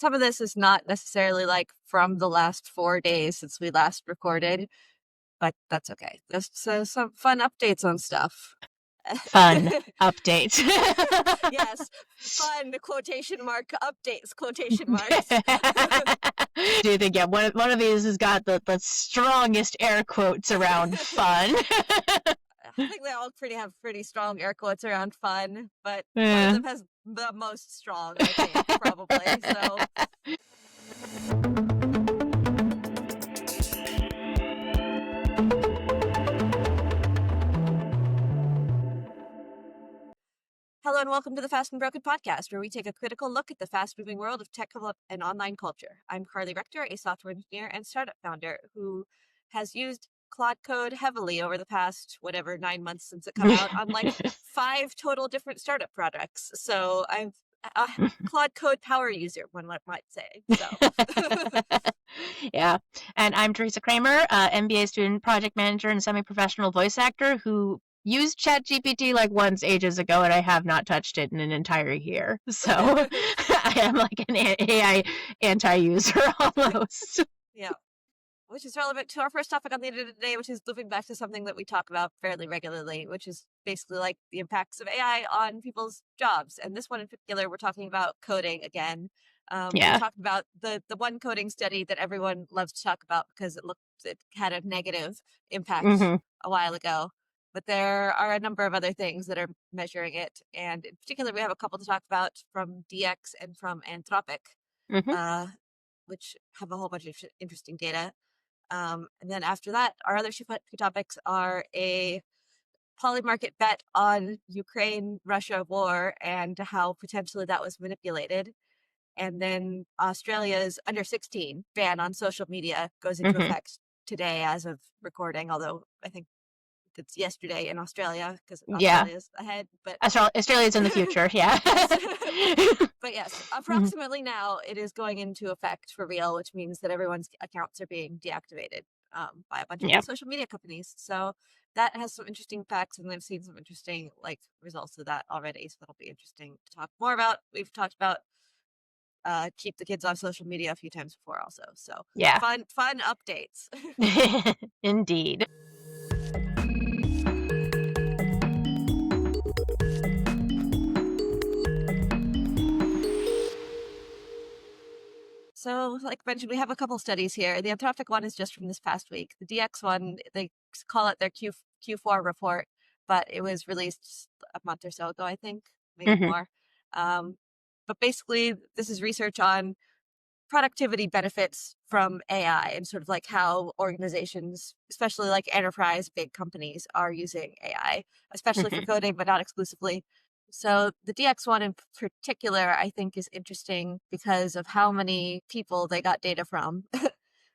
some of this is not necessarily like from the last 4 days since we last recorded, but that's okay. There's some fun updates on stuff. Fun updates. Yes, fun quotation mark updates, quotation marks. Do you think, yeah, one of these has got the strongest air quotes around fun? I think they all have pretty strong air quotes around fun, but one of Yeah. them has the most strong, I think, probably. So hello and welcome to the Fast and Broken podcast, where we take a critical look at the fast-moving world of tech and online culture. I'm Carly Rector, a software engineer and startup founder who has used Claude Code heavily over the past, 9 months since it came out, on like 5 total different startup projects. So I'm a Claude Code power user, one might say. So. Yeah. And I'm Teresa Kramer, MBA student, project manager, and semi-professional voice actor who used ChatGPT like once ages ago, and I have not touched it in an entire year. So I am like an AI anti-user almost. Yeah. Which is relevant to our first topic on the agenda today, which is moving back to something that we talk about fairly regularly, which is basically like the impacts of AI on people's jobs. And this one in particular, we're talking about coding again. We talked about the one coding study that everyone loves to talk about because it had a negative impact a while ago. But there are a number of other things that are measuring it. And in particular, we have a couple to talk about from DX and from Anthropic, which have a whole bunch of interesting data. And then after that, our other two topics are a Polymarket bet on Ukraine-Russia war and how potentially that was manipulated. And then Australia's under 16 ban on social media goes into effect today as of recording, although I think it's yesterday in Australia because Australia's ahead. But Australia's in the future, yeah. But yes, approximately now it is going into effect for real, which means that everyone's accounts are being deactivated by a bunch of social media companies. So that has some interesting facts, and I've seen some interesting results of that already. So that'll be interesting to talk more about. We've talked about keep the kids off social media a few times before also. So fun updates. Indeed. So, like mentioned, we have a couple studies here. The Anthropic one is just from this past week. The DX one, they call it their Q4 report, but it was released a month or so ago, I think, maybe more. But basically, this is research on productivity benefits from AI and sort of like how organizations, especially like enterprise big companies, are using AI, especially for coding, but not exclusively. So the DX one in particular, I think, is interesting because of how many people they got data from,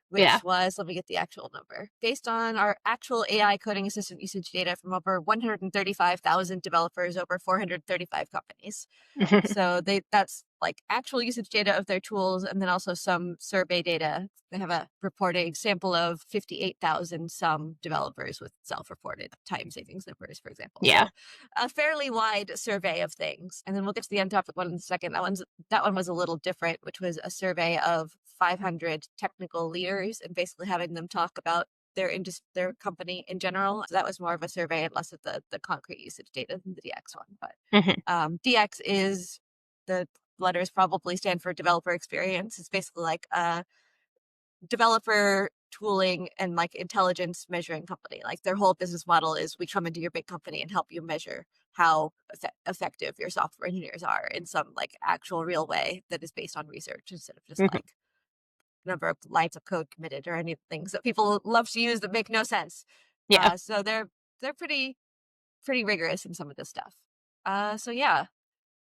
which was, let me get the actual number, based on our actual AI coding assistant usage data from over 135,000 developers over 435 companies. So that's like actual usage data of their tools, and then also some survey data. They have a reporting sample of 58,000 some developers with self-reported time savings numbers, for example. Yeah. So a fairly wide survey of things. And then we'll get to the Anthropic one in a second. That one was a little different, which was a survey of 500 technical leaders and basically having them talk about their company in general. So that was more of a survey and less of the concrete usage data than the DX one. But DX is, the letters probably stand for developer experience. It's basically like a developer tooling and like intelligence measuring company. Like their whole business model is we come into your big company and help you measure how effective your software engineers are in some like actual real way that is based on research instead of just like number of lines of code committed or any things that people love to use that make no sense. So they're pretty rigorous in some of this stuff. So yeah,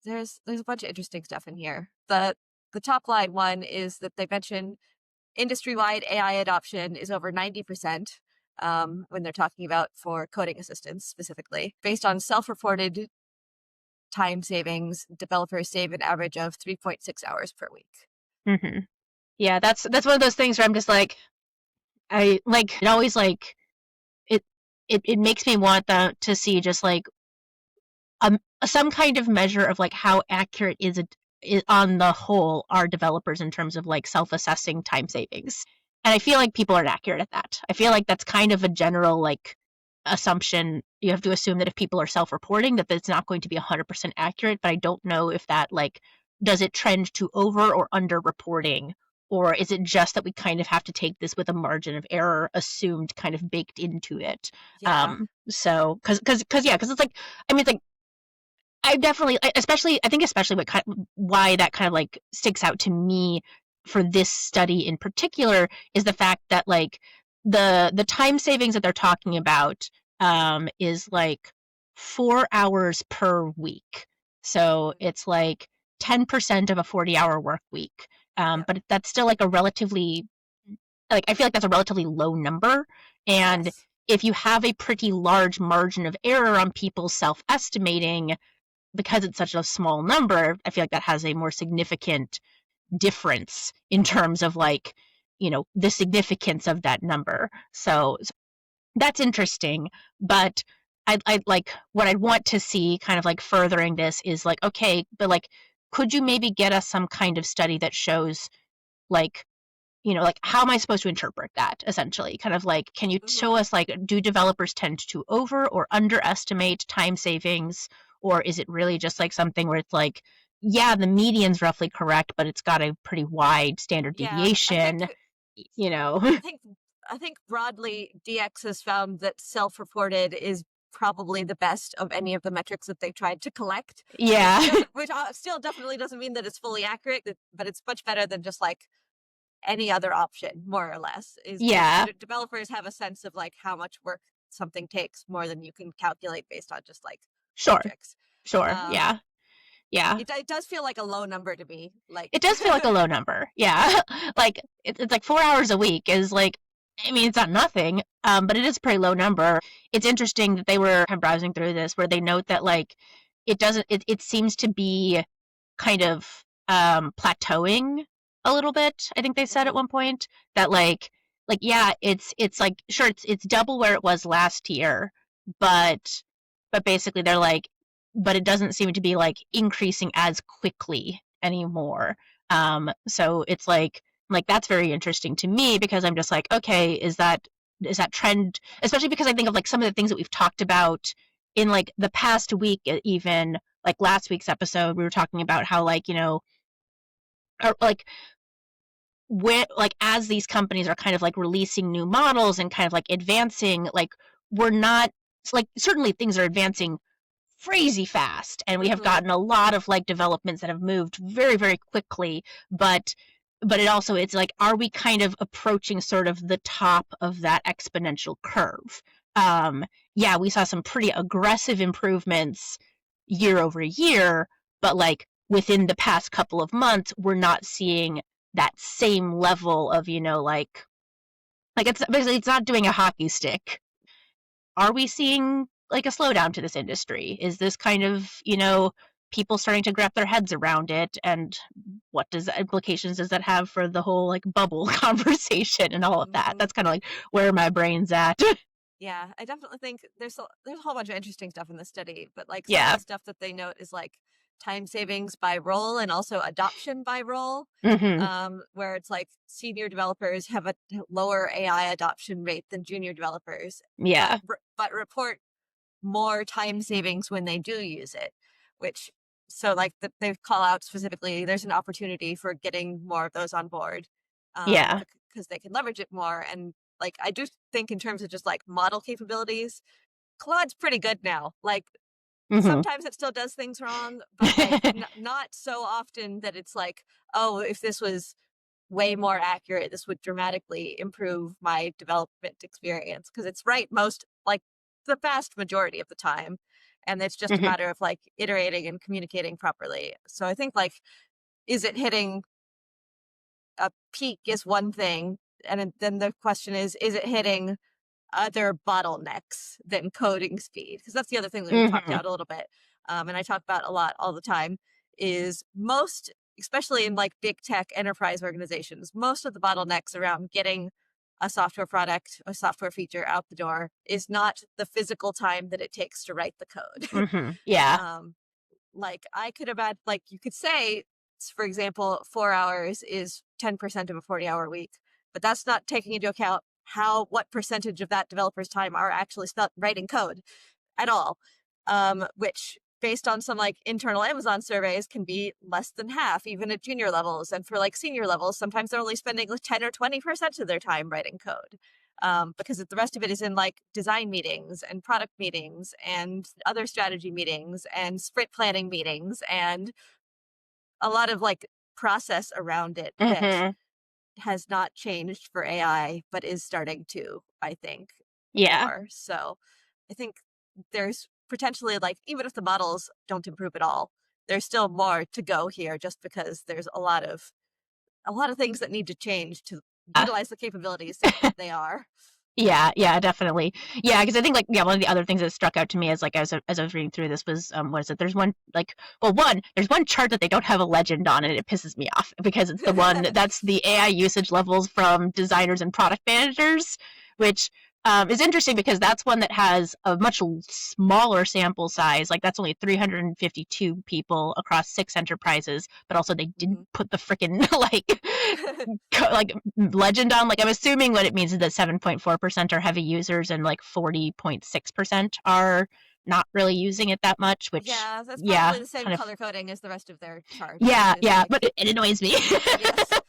there's a bunch of interesting stuff in here. The top line one is that they mention industry-wide AI adoption is over 90% when they're talking about for coding assistants specifically. Based on self-reported time savings, developers save an average of 3.6 hours per week. Yeah, that's one of those things where I'm just like, I like it always like it makes me want to see just like some kind of measure of like how accurate is it on the whole, are developers in terms of like self-assessing time savings. And I feel like people aren't accurate at that. I feel like that's kind of a general like assumption. You have to assume that if people are self-reporting, that it's not going to be 100% accurate. But I don't know if that like does it trend to over or under reporting, or is it just that we kind of have to take this with a margin of error assumed kind of baked into it? Yeah. So because it's like, I mean, it's like I definitely, especially, I think especially why that kind of like sticks out to me for this study in particular is the fact that like the time savings that they're talking about is like 4 hours per week. So Mm. it's like 10% of a 40-hour work week. Yep. But that's still like a relatively, like, I feel like that's a relatively low number. And Yes. if you have a pretty large margin of error on people self-estimating, because it's such a small number, I feel like that has a more significant difference in terms of like, the significance of that number. So that's interesting. But I'd like what I'd want to see kind of like furthering this is like, okay, but like, could you maybe get us some kind of study that shows like, like how am I supposed to interpret that essentially? Kind of like, can you show Hmm. us like, do developers tend to over or underestimate time savings? Or is it really just like something where it's like, yeah, the median's roughly correct, but it's got a pretty wide standard Yeah. deviation, you know? I think I think broadly DX has found that self-reported is probably the best of any of the metrics that they've tried to collect, which Yeah. doesn't which still definitely doesn't mean that it's fully accurate, but it's much better than just like any other option, more or less. Is like Yeah. developers have a sense of like how much work something takes more than you can calculate based on just like Sure. metrics. Sure. Um, Yeah. Yeah. it does feel like a low number to me. Like, It does feel like a low number. Yeah. Like it's like 4 hours a week is like, I mean, it's not nothing, but it is a pretty low number. It's interesting that they were kind of browsing through this where they note that like it doesn't, it seems to be kind of plateauing a little bit. I think they said at mhm, one point that like yeah, it's like sure it's double where it was last year, but basically they're like, but it doesn't seem to be like increasing as quickly anymore. So it's like that's very interesting to me because I'm just like, okay, is that trend, especially because I think of like some of the things that we've talked about in like the past week, even like last week's episode, we were talking about how like, or like when like as these companies are kind of like releasing new models and kind of like advancing, like we're not like certainly things are advancing crazy fast and we have mhm, gotten a lot of like developments that have moved very very quickly, but it also it's like are we kind of approaching sort of the top of that exponential curve? Yeah, we saw some pretty aggressive improvements year over year, but like within the past couple of months we're not seeing that same level of like it's basically it's not doing a hockey stick. Are we seeing like a slowdown to this industry? Is this kind of, people starting to wrap their heads around it? And what does implications does that have for the whole like bubble conversation and all of that? mhm. That's kind of like where my brain's at. Yeah, I definitely think there's a whole bunch of interesting stuff in the study, but like some of Yeah. the stuff that they note is like time savings by role and also adoption by role, Mhm. where it's like senior developers have a lower AI adoption rate than junior developers, Yeah. but report more time savings when they do use it, which so like they call out specifically there's an opportunity for getting more of those on board, Yeah. because they can leverage it more. And like I do think in terms of just like model capabilities, Claude's pretty good now. Like Mhm. sometimes it still does things wrong, but like not so often that it's like, oh, if this was way more accurate, this would dramatically improve my development experience because it's right most like the vast majority of the time. And it's just a Mhm. matter of like iterating and communicating properly. So I think like, is it hitting a peak is one thing. And then the question is it hitting other bottlenecks than coding speed? Because that's the other thing that we've talked Mhm. about a little bit. And I talk about a lot all the time is most, especially in like big tech enterprise organizations, most of the bottlenecks around getting a software product, a software feature out the door is not the physical time that it takes to write the code. Mhm. Yeah. um, like I could have had, like you could say for example, 4 hours is 10% of a 40-hour week, but that's not taking into account what percentage of that developer's time are actually spent writing code at all, which based on some like internal Amazon surveys can be less than half, even at junior levels. And for like senior levels, sometimes they're only spending like 10 or 20% of their time writing code. Because the rest of it is in like design meetings and product meetings and other strategy meetings and sprint planning meetings and a lot of like process around it that Mm-hmm. has not changed for AI, but is starting to, I think, Yeah. more. So I think there's potentially like, even if the models don't improve at all, there's still more to go here just because there's a lot of things that need to change to utilize the capabilities to what they are. Yeah, yeah, definitely. Yeah, because I think like yeah, one of the other things that struck out to me as like as I was reading through this was what is it? There's one like there's one chart that they don't have a legend on, and it pisses me off because it's the one that's the AI usage levels from designers and product managers, which is interesting because that's one that has a much smaller sample size. Like that's only 352 people across 6 enterprises, but also they didn't Mhm. put the freaking like legend on. Like I'm assuming what it means is that 7.4% are heavy users and like 40.6% are not really using it that much, which Yeah, that's yeah, probably the same kind of color coding as the rest of their chart, which yeah, is yeah, like, but it annoys me. yes.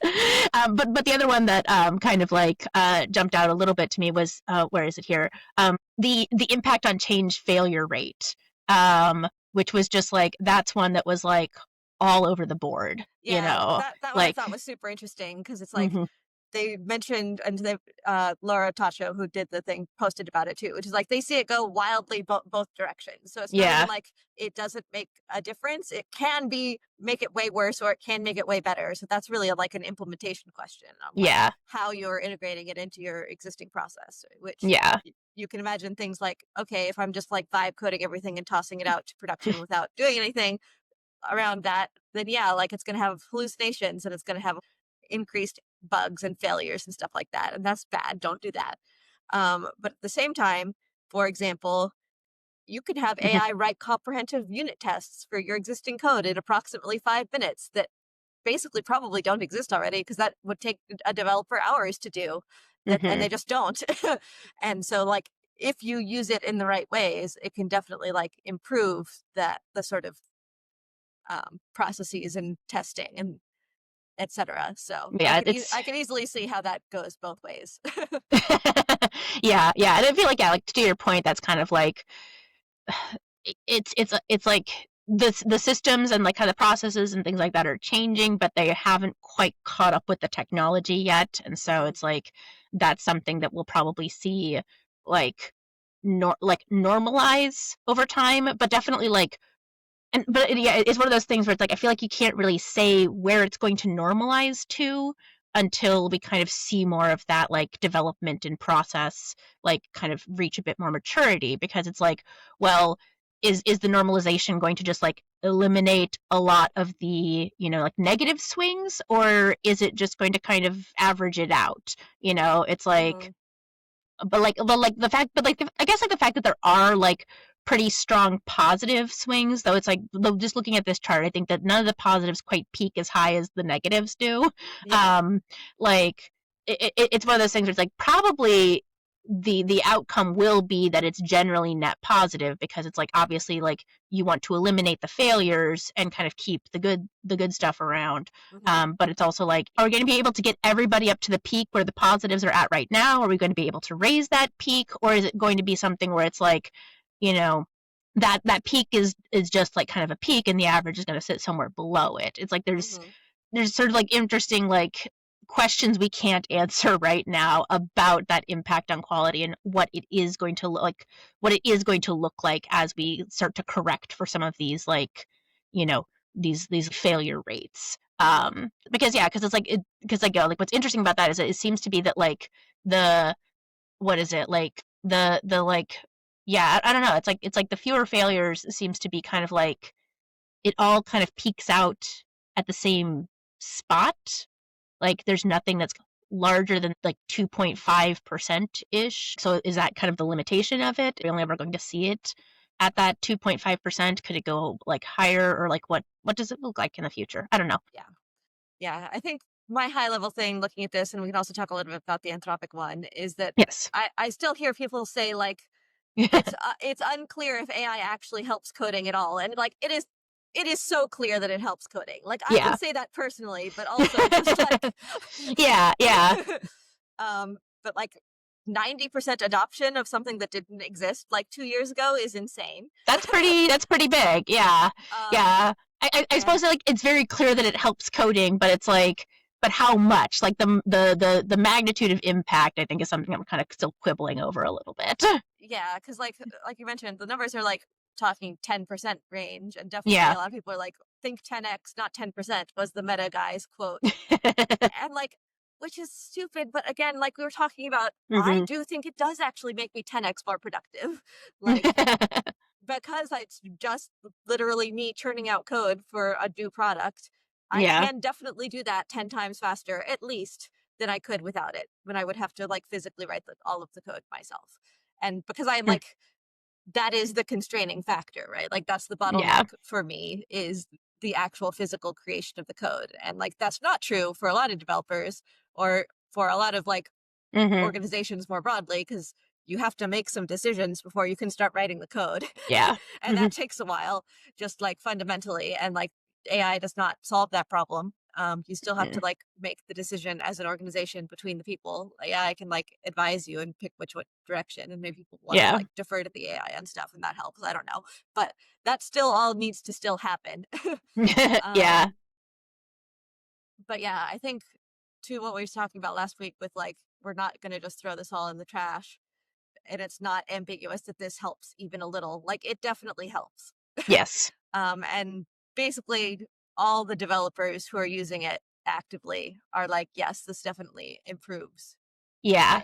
But the other one that kind of like jumped out a little bit to me was where is it here? The impact on change failure rate, which was just like that's one that was like all over the board, Yeah, that one I like thought was super interesting because it's like hmm they mentioned, and they Laura Tacho, who did the thing, posted about it too, which is like they see it go wildly both directions. So it's not even yeah, like it doesn't make a difference. It can be make it way worse, or it can make it way better. So that's really like an implementation question on like yeah, how you're integrating it into your existing process. Which yeah. you can imagine things like, okay, if I'm just like vibe coding everything and tossing it out to production without doing anything around that, then yeah, like it's going to have hallucinations and it's going to have increased bugs and failures and stuff like that. And that's bad. Don't do that. But at the same time, for example, you could have AI write comprehensive unit tests for your existing code in approximately 5 minutes that basically probably don't exist already because that would take a developer hours to do that, and hmm they just don't. And so like if you use it in the right ways, it can definitely like improve the sort of processes and testing and etc. So Yeah, it's I can easily see how that goes both ways. yeah, yeah. And I feel like yeah, like to your point, that's kind of like it's like the systems and like kind of processes and things like that are changing, but they haven't quite caught up with the technology yet, and so Mhm, it's like that's something that we'll probably see like like normalize over time, but definitely like yeah, it's one of those things where it's like I feel like you can't really say where it's going to normalize to until we kind of see more of that like development and process like kind of reach a bit more maturity because it's like, well, is the normalization going to just like eliminate a lot of the, like negative swings, or is it just going to kind of average it out? It's like mhm, but like the fact but like I guess like the fact that there are like pretty strong positive swings, though it's like just looking at this chart, I think that none of the positives quite peak as high as the negatives do. yeah. um like it's one of those things where it's like probably the outcome will be that it's generally net positive because it's like obviously like you want to eliminate the failures and kind of keep the good stuff around. Mhm, But it's also like, are we going to be able to get everybody up to the peak where the positives are at right now? Are we going to be able to raise that peak, or is it going to be something where it's like, you know, that peak is just like kind of a peak, and the average is going to sit somewhere below it? It's like mhm, there's sort of like interesting like questions we can't answer right now about that impact on quality and what it is going to look like, as we start to correct for some of these like, you know these failure rates. mhm, Because yeah, because like like what's interesting about that is it seems to be that like the what is it like the like yeah, I don't know, it's like the fewer failures seems to be kind of like it all kind of peaks out at the same spot. Like there's nothing that's larger than like 2.5% ish. So is that kind of the limitation of it? Are we only ever going to see it at that 2.5%? Could it go like higher, or like what does it look like in the future? I don't know. Yeah. Yeah. I think my high level thing looking at this, and we can also talk a little bit about the Anthropic one, is that Yes. I still hear people say like it's unclear if AI actually helps coding at all. And like it is so clear that it helps coding. Like I Yeah. would say that personally, but also just like Yeah, yeah. but like 90% adoption of something that didn't exist like 2 years ago is insane. That's pretty big. Yeah. um Yeah. I and suppose like it's very clear that it helps coding, but it's like, but how much? Like the magnitude of impact, I think, is something I'm kind of still quibbling over a little bit. yeah, because like you mentioned, the numbers are like talking 10% range, and definitely Yeah. a lot of people are like, think 10x, not 10% was the Meta guy's quote. And like, which is stupid, but again, like we were talking about, I hmm do think it does actually make me 10x more productive. Like, because it's just literally me churning out code for a new product, I Yeah. can definitely do that 10 times faster, at least, than I could without it, when I would have to like physically write all of the code myself. And because I'm Mm. like, that is the constraining factor, right? Like that's the Yeah. bottleneck for me, is the actual physical creation of the code. And like that's not true for a lot of developers, or for a lot of like hmm organizations more broadly, because you have to make some decisions before you can start writing the code. Yeah. And hmm that takes a while, just like fundamentally. And like AI does not solve that problem. You still have to like make the decision as an organization between the people. Like, AI can like advise you and pick what direction, and maybe people want to Yeah. like defer to the AI and stuff, and that helps. I don't know, but that still all needs to still happen. Yeah. um, but yeah, I think to what we were talking about last week with like, we're not going to just throw this all in the trash, and it's not ambiguous that this helps even a little. Like it definitely helps. Yes. And basically all the developers who are using it actively are like, yes, this definitely improves Yeah.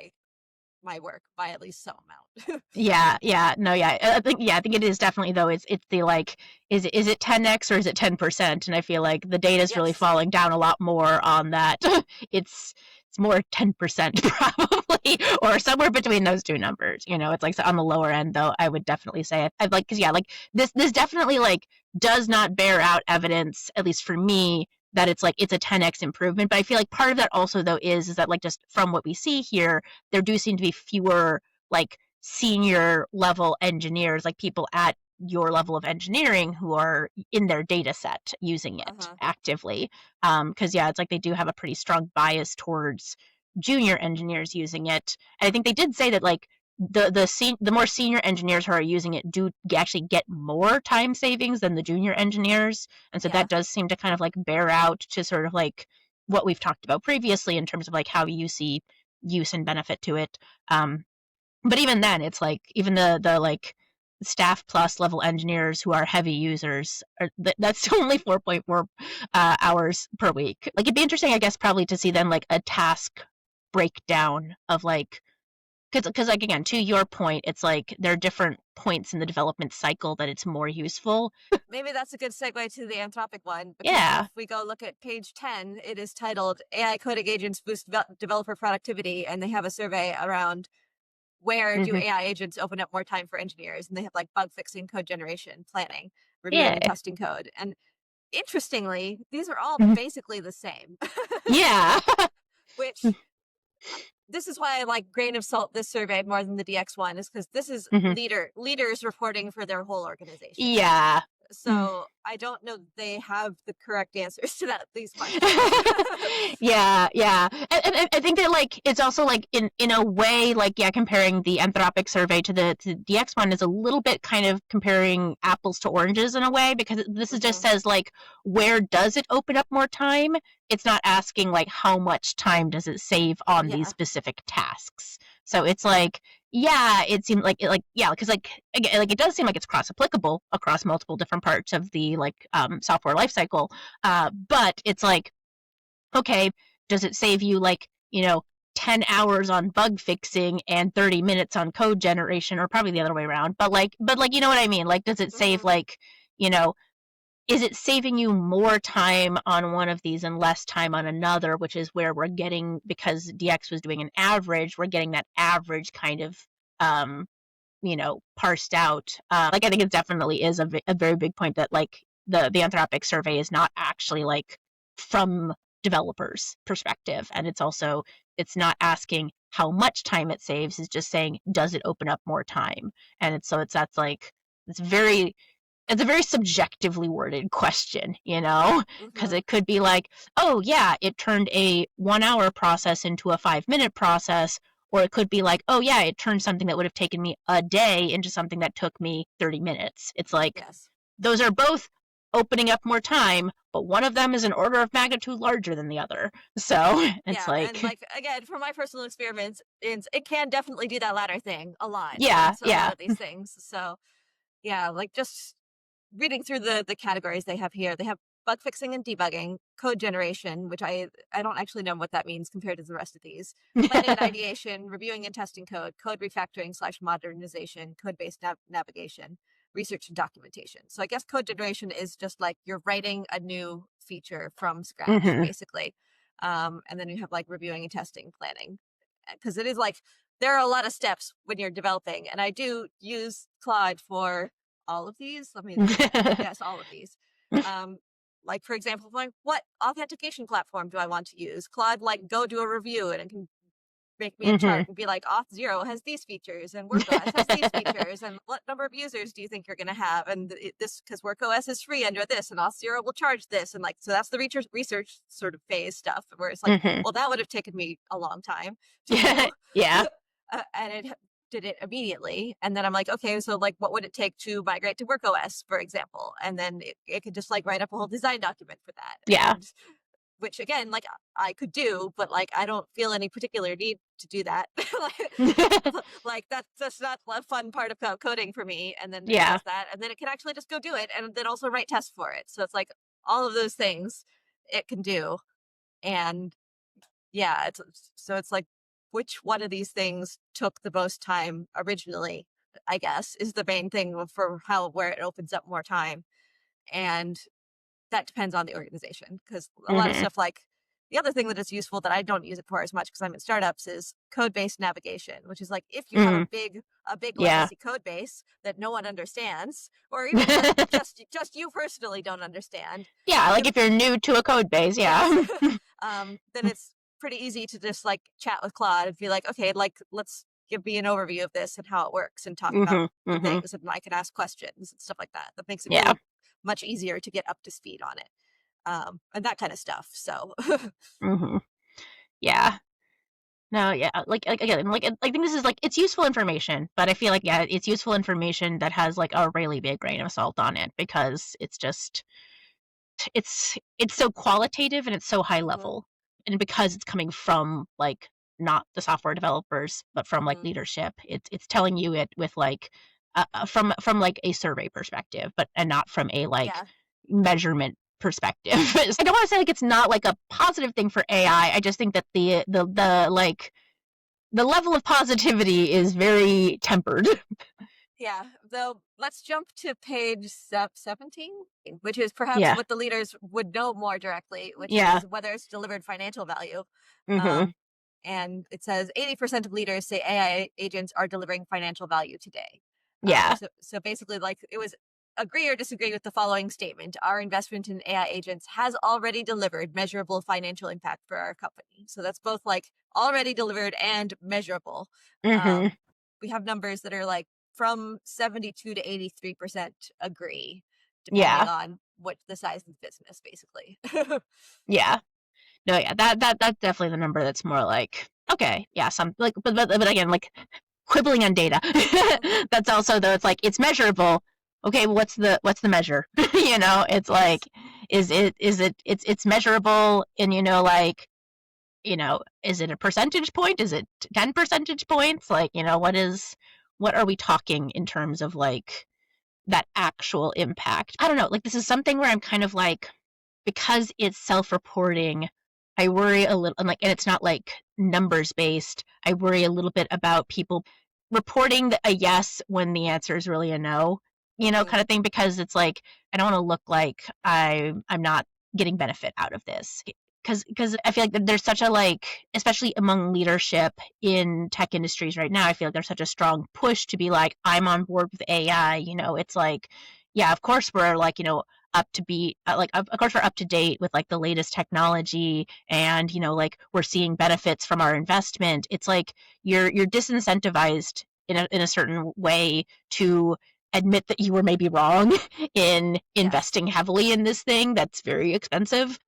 my work by at least some amount. Yeah, yeah, no, yeah. I think it is definitely, though. It's the like, is it 10x or is it 10%? And I feel like the data is really Yes. falling down a lot more on that. It's more 10% probably, or somewhere between those two numbers. It's like, so on the lower end, though. I would definitely say I'd like, because yeah, like this definitely like does not bear out evidence, at least for me, that it's a 10x improvement. But I feel like part of that also, though, is that like, just from what we see here, there do seem to be fewer like senior level engineers, like people at your level of engineering, who are in their data set using it Uh-huh. actively. Because yeah, it's like they do have a pretty strong bias towards junior engineers using it. And I think they did say that like the more senior engineers who are using it do actually get more time savings than the junior engineers. And so Yeah. that does seem to kind of like bear out to sort of like what we've talked about previously in terms of like how you see use and benefit to it. But even then, it's like even the like staff plus level engineers who are heavy users that's only 4.4 hours per week. Like it'd be interesting, I guess, probably to see then like a task breakdown of like, because like again, to your point, it's like there are different points in the development cycle that it's more useful. Maybe that's a good segue to the Anthropic one, because if Yeah. we go look at page 10, it is titled AI coding agents boost developer productivity, and they have a survey around where do hmm AI agents open up more time for engineers? And they have like bug fixing, code generation, planning, reviewing and Yeah. testing code. And interestingly, these are all hmm basically the same. Yeah. Which this is why I like grain of salt this survey more than the DX one, is because this is hmm leaders reporting for their whole organization. Yeah. So I don't know they have the correct answers to these questions. Yeah, yeah. And I think that like it's also like in a way, like yeah, comparing the Anthropic survey to the DX one is a little bit kind of comparing apples to oranges in a way, because this is just Hmm. says like, where does it open up more time? It's not asking like how much time does it save on these Yeah. specific tasks. So it's like, yeah, it seemed like yeah, because like again, like it does seem like it's cross applicable across multiple different parts of the like software lifecycle. But it's like, okay, does it save you like, 10 hours on bug fixing and 30 minutes on code generation, or probably the other way around, but you know what I mean? Like, does it save Hmm. like, you know, is it saving you more time on one of these and less time on another, which is where we're getting, because DX was doing an average, we're getting that average kind of parsed out. Like, I think it definitely is a very big point that, like, the Anthropic survey is not actually, like, from developers' perspective. And it's not asking how much time it saves, it's just saying, does it open up more time? And that's like, it's very it's a very subjectively worded question, because Hmm. it could be like, oh, yeah, it turned a 1 hour process into a 5 minute process. Or it could be like, oh, yeah, it turned something that would have taken me a day into something that took me 30 minutes. It's like, Yes. those are both opening up more time, but one of them is an order of magnitude larger than the other. So it's Yeah, and like, like again, from my personal experiments, it can definitely do that latter thing a lot in yeah, a lot yeah. of these things. So yeah, like just reading through the categories they have here, they have bug fixing and debugging, code generation, which I don't actually know what that means compared to the rest of these. Planning and ideation, reviewing and testing code, code refactoring slash modernization, code based navigation, research and documentation. So I guess code generation is just like you're writing a new feature from scratch, Hmm. basically. And then you have like reviewing and testing, planning, because it is like there are a lot of steps when you're developing, and I do use Claude for all of these. I mean, yes, all of these. Um, like for example, like what authentication platform do I want to use? Claude, like go do a review and it can make me a Hmm. chart and be like, Auth0 has these features and WorkOS has these features, and what number of users do you think you're going to have? And this, because WorkOS is free under this, and Auth0 will charge this, and like so that's the research sort of phase stuff where it's like, Hmm. well, that would have taken me a long time to do, Yeah. and it did it immediately. And then I'm like, okay, so like, what would it take to migrate to WorkOS, for example? And then it could just like write up a whole design document for that, Yeah. and which again, like I could do, but like I don't feel any particular need to do that. Like that's not a fun part about coding for me. And then it Yeah. does that, and then it can actually just go do it, and then also write tests for it. So it's like all of those things it can do, and yeah, it's like which one of these things took the most time originally? I guess is the main thing for how where it opens up more time, and that depends on the organization because a lot of Hmm. stuff like the other thing that is useful that I don't use it for as much because I'm in startups is code-based navigation, which is like if you have Hmm. a big Yeah. legacy code base that no one understands, or even like just you personally don't understand, Yeah, you like can if you're new to a code base, yes, yeah. then it's pretty easy to just like chat with Claude and be like, okay, like let's give me an overview of this and how it works and talk about Hmm. the Hmm. things, and I can ask questions and stuff like that. That makes it Yeah. really much easier to get up to speed on it, and that kind of stuff. So, Hmm. Yeah. No, yeah, again, I think this is like, it's useful information, but I feel like, yeah, it's useful information that has like a really big grain of salt on it, because it's so qualitative and it's so high hmm level, and because it's coming from like not the software developers but from like hmm leadership, it's telling you it with like from like a survey perspective, but and not from a like yeah, measurement perspective. So I don't want to say like it's not like a positive thing for AI. I just think that the like the level of positivity is very tempered. yeah. Though, let's jump to page 17, which is perhaps Yeah. what the leaders would know more directly, which Yeah. is whether it's delivered financial value. Mhm. Um, and it says 80% of leaders say AI agents are delivering financial value today. Yeah. So basically, like it was agree or disagree with the following statement: Our investment in AI agents has already delivered measurable financial impact for our company. So that's both like already delivered and measurable. Mhm. Um, we have numbers that are like from 72 to 83% agree, depending Yeah. on what the size of the business, basically. Yeah. No, yeah, that's definitely the number that's more like, okay, yeah, some like, but again, like quibbling on data. Hmm. That's also, though, it's like it's measurable. Okay, well, what's the measure? It's Yes. like, it's measurable, and like, is it a percentage point? Is it 10 percentage points? Like, what are we talking in terms of like that actual impact? I don't know. Like, this is something where I'm kind of like, because it's self-reporting, I worry a little, and it's not like numbers based. I worry a little bit about people reporting a yes when the answer is really a no, Hmm. kind of thing, because it's like, I don't want to look like I'm not getting benefit out of this. because I feel like there's such a like, especially among leadership in tech industries right now, I feel like there's such a strong push to be like, I'm on board with AI. It's like, yeah, of course we're like, up to be like, of course we're up to date with like the latest technology, and like we're seeing benefits from our investment. It's like you're disincentivized in a certain way to admit that you were maybe wrong in Yes. investing heavily in this thing that's very expensive.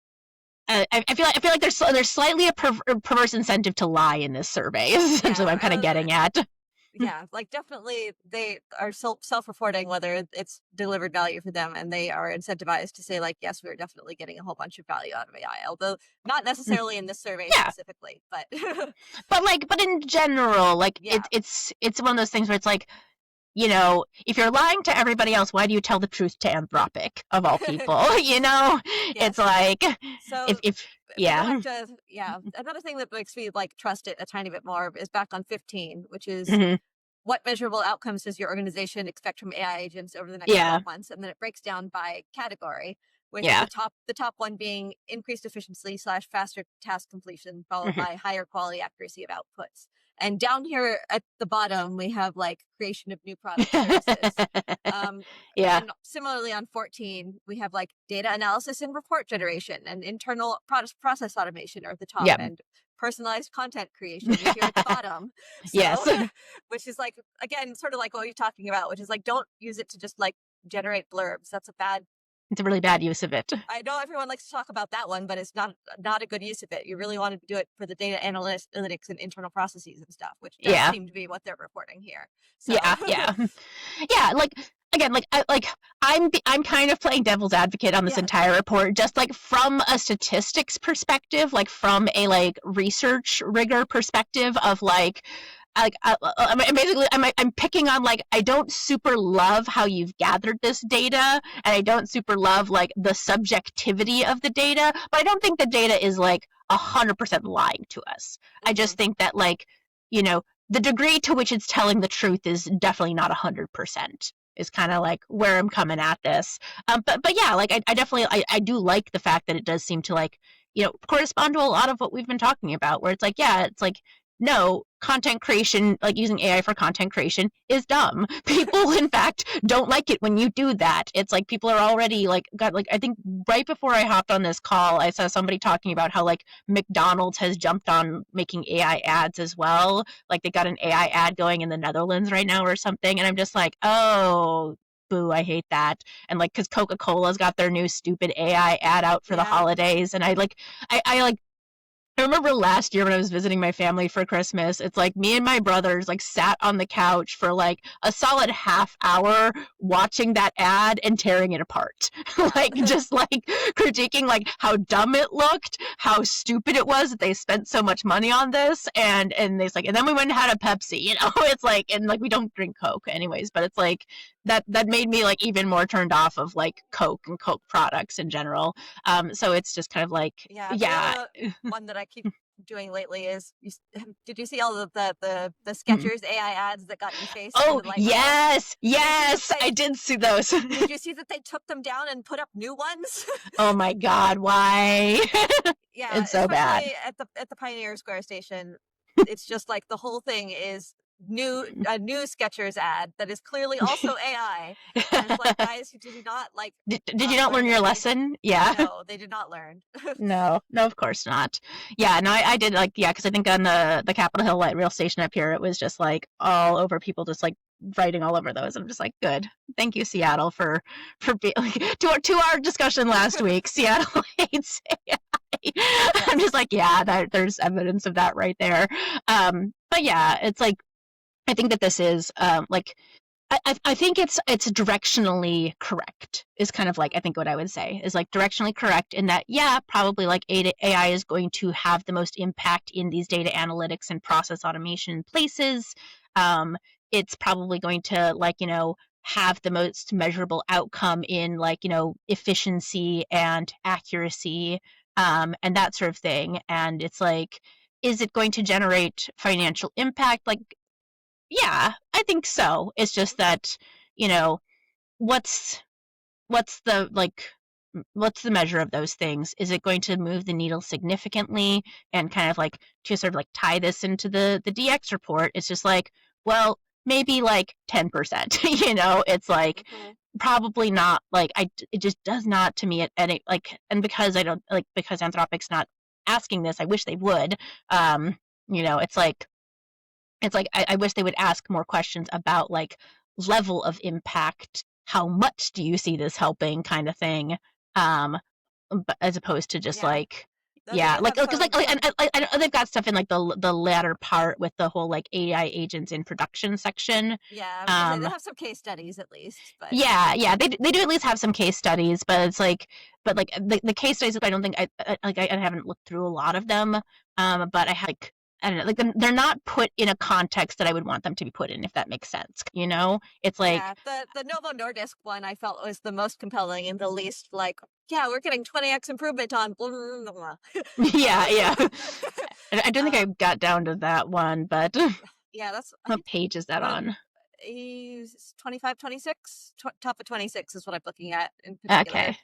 I feel like there's slightly a perverse incentive to lie in this survey. Is essentially what I'm kind of Yeah. getting at. Yeah, like definitely they are self-reporting whether it's delivered value for them, and they are incentivized to say like, yes, we're definitely getting a whole bunch of value out of AI, although not necessarily in this survey Yeah, specifically, but but in general, like yeah. it's one of those things where it's like, if you're lying to everybody else, why do you tell the truth to Anthropic of all people? It's Yes. like, So if we'll go yeah. back to, yeah, another thing that makes me like trust it a tiny bit more is back on 15, which is Mhm. what measurable outcomes does your organization expect from AI agents over the next Yeah, 12 months? And then it breaks down by category, with yeah. the top one being increased efficiency slash faster task completion, followed Mhm. by higher quality accuracy of outputs. And down here at the bottom, we have like creation of new product services. Um, Yeah. and similarly on 14, we have like data analysis and report generation, and internal process automation are at the top, Yep. and personalized content creation is here at the bottom. So Yes. which is like, again, sort of like what you're talking about, which is like, don't use it to just like generate blurbs. That's a bad. It's a really bad use of it. I know everyone likes to talk about that one, but it's not a good use of it. You really want to do it for the data analytics and internal processes and stuff, which does Yeah. seem to be what they're reporting here. So Yeah, yeah. Yeah, like again, I'm kind of playing devil's advocate on this yes. entire report, just like from a statistics perspective, like from a like research rigor perspective of I'm basically I'm picking on like, I don't super love how you've gathered this data, and I don't super love like the subjectivity of the data, but I don't think the data is like 100% lying to us. I Hmm. just think that like, you know the degree to which it's telling the truth is definitely not 100%, is kind of like where I'm coming at this. But yeah, like I definitely I do like the fact that it does seem to like, correspond to a lot of what we've been talking about, where it's like, yeah, it's like, no, content creation, like using AI for content creation, is dumb. People, in fact, don't like it when you do that. It's like people are already like, got like, I think right before I hopped on this call, I saw somebody talking about how like McDonald's has jumped on making AI ads as well. Like they got an AI ad going in the Netherlands right now or something. And I'm just like, oh, boo, I hate that. And like, because Coca-Cola's got their new stupid AI ad out for the Yeah. holidays. And I remember last year when I was visiting my family for Christmas, it's like me and my brothers like sat on the couch for like a solid half hour watching that ad and tearing it apart. Yeah. Like just like critiquing like how dumb it looked, how stupid it was that they spent so much money on this, and it's like, and then we went and had a Pepsi, it's like, and like we don't drink Coke anyways, but it's like that made me like even more turned off of like Coke and Coke products in general. So it's just kind of like, Yeah. The yeah. other one that I keep doing lately is, did you see all of the Mm. Skechers AI ads that got defaced from Oh, the light rail? yes, Did you see that yes, I did see those. did you see that they took them down and put up new ones? Oh my God, why? Yeah, It's so bad. especially at the Pioneer Square station. It's just like the whole thing is a new Skechers ad that is clearly also AI. And it's like, guys, did you not like Did you not not learn learn your any? lesson? Yeah. No, they did not learn. No, no, of course not. Yeah, no, I did like, yeah, because I think on the Capitol Hill light rail station up here, it was just like all over, people just like writing all over those. I'm just like, good. Thank you, Seattle, for being like, to our discussion last week. Seattle hates AI. I'm Yes. just like, yeah, there's evidence of that right there. But yeah, it's like, I think that this is like, I think it's directionally correct, is kind of like, I think what I would say is like directionally correct in that, yeah, probably like AI is going to have the most impact in these data analytics and process automation places. It's probably going to like, have the most measurable outcome in like, efficiency and accuracy, and that sort of thing. And it's like, is it going to generate financial impact? Like, yeah, I think so. It's just that, you know, what's what's the like? what's the measure of those things? Is it going to move the needle significantly? And kind of like to sort of like tie this into the DX report, it's just like, well, maybe like 10%. It's like Mhm. probably not like it just does not to me at any like, and because I don't like because Anthropic's not asking this, I wish they would. Um, it's like I wish they would ask more questions about like level of impact. How much do you see this helping, kind of thing, um, as opposed to just Yeah. like, No, they yeah, do like have because like and some. I know they've got stuff in like the latter part with the whole like AI agents in production section. Yeah, I was gonna say they Um, have some case studies at least, but yeah, they do at least have some case studies, but it's like, but like the case studies, I don't think I haven't looked through a lot of them, but I have like. I don't know, like they're not put in a context that I would want them to be put in, if that makes sense. It's like, yeah, the Novo Nordisk one I felt was the most compelling and the least like, yeah, we're getting 20x improvement on blah blah blah. Blah. yeah, Um, yeah. I don't think I um, got down to that one, but yeah, that's I what think page is that one of on? he's 25, 26. Top of 26 is what I'm looking at in particular, Okay.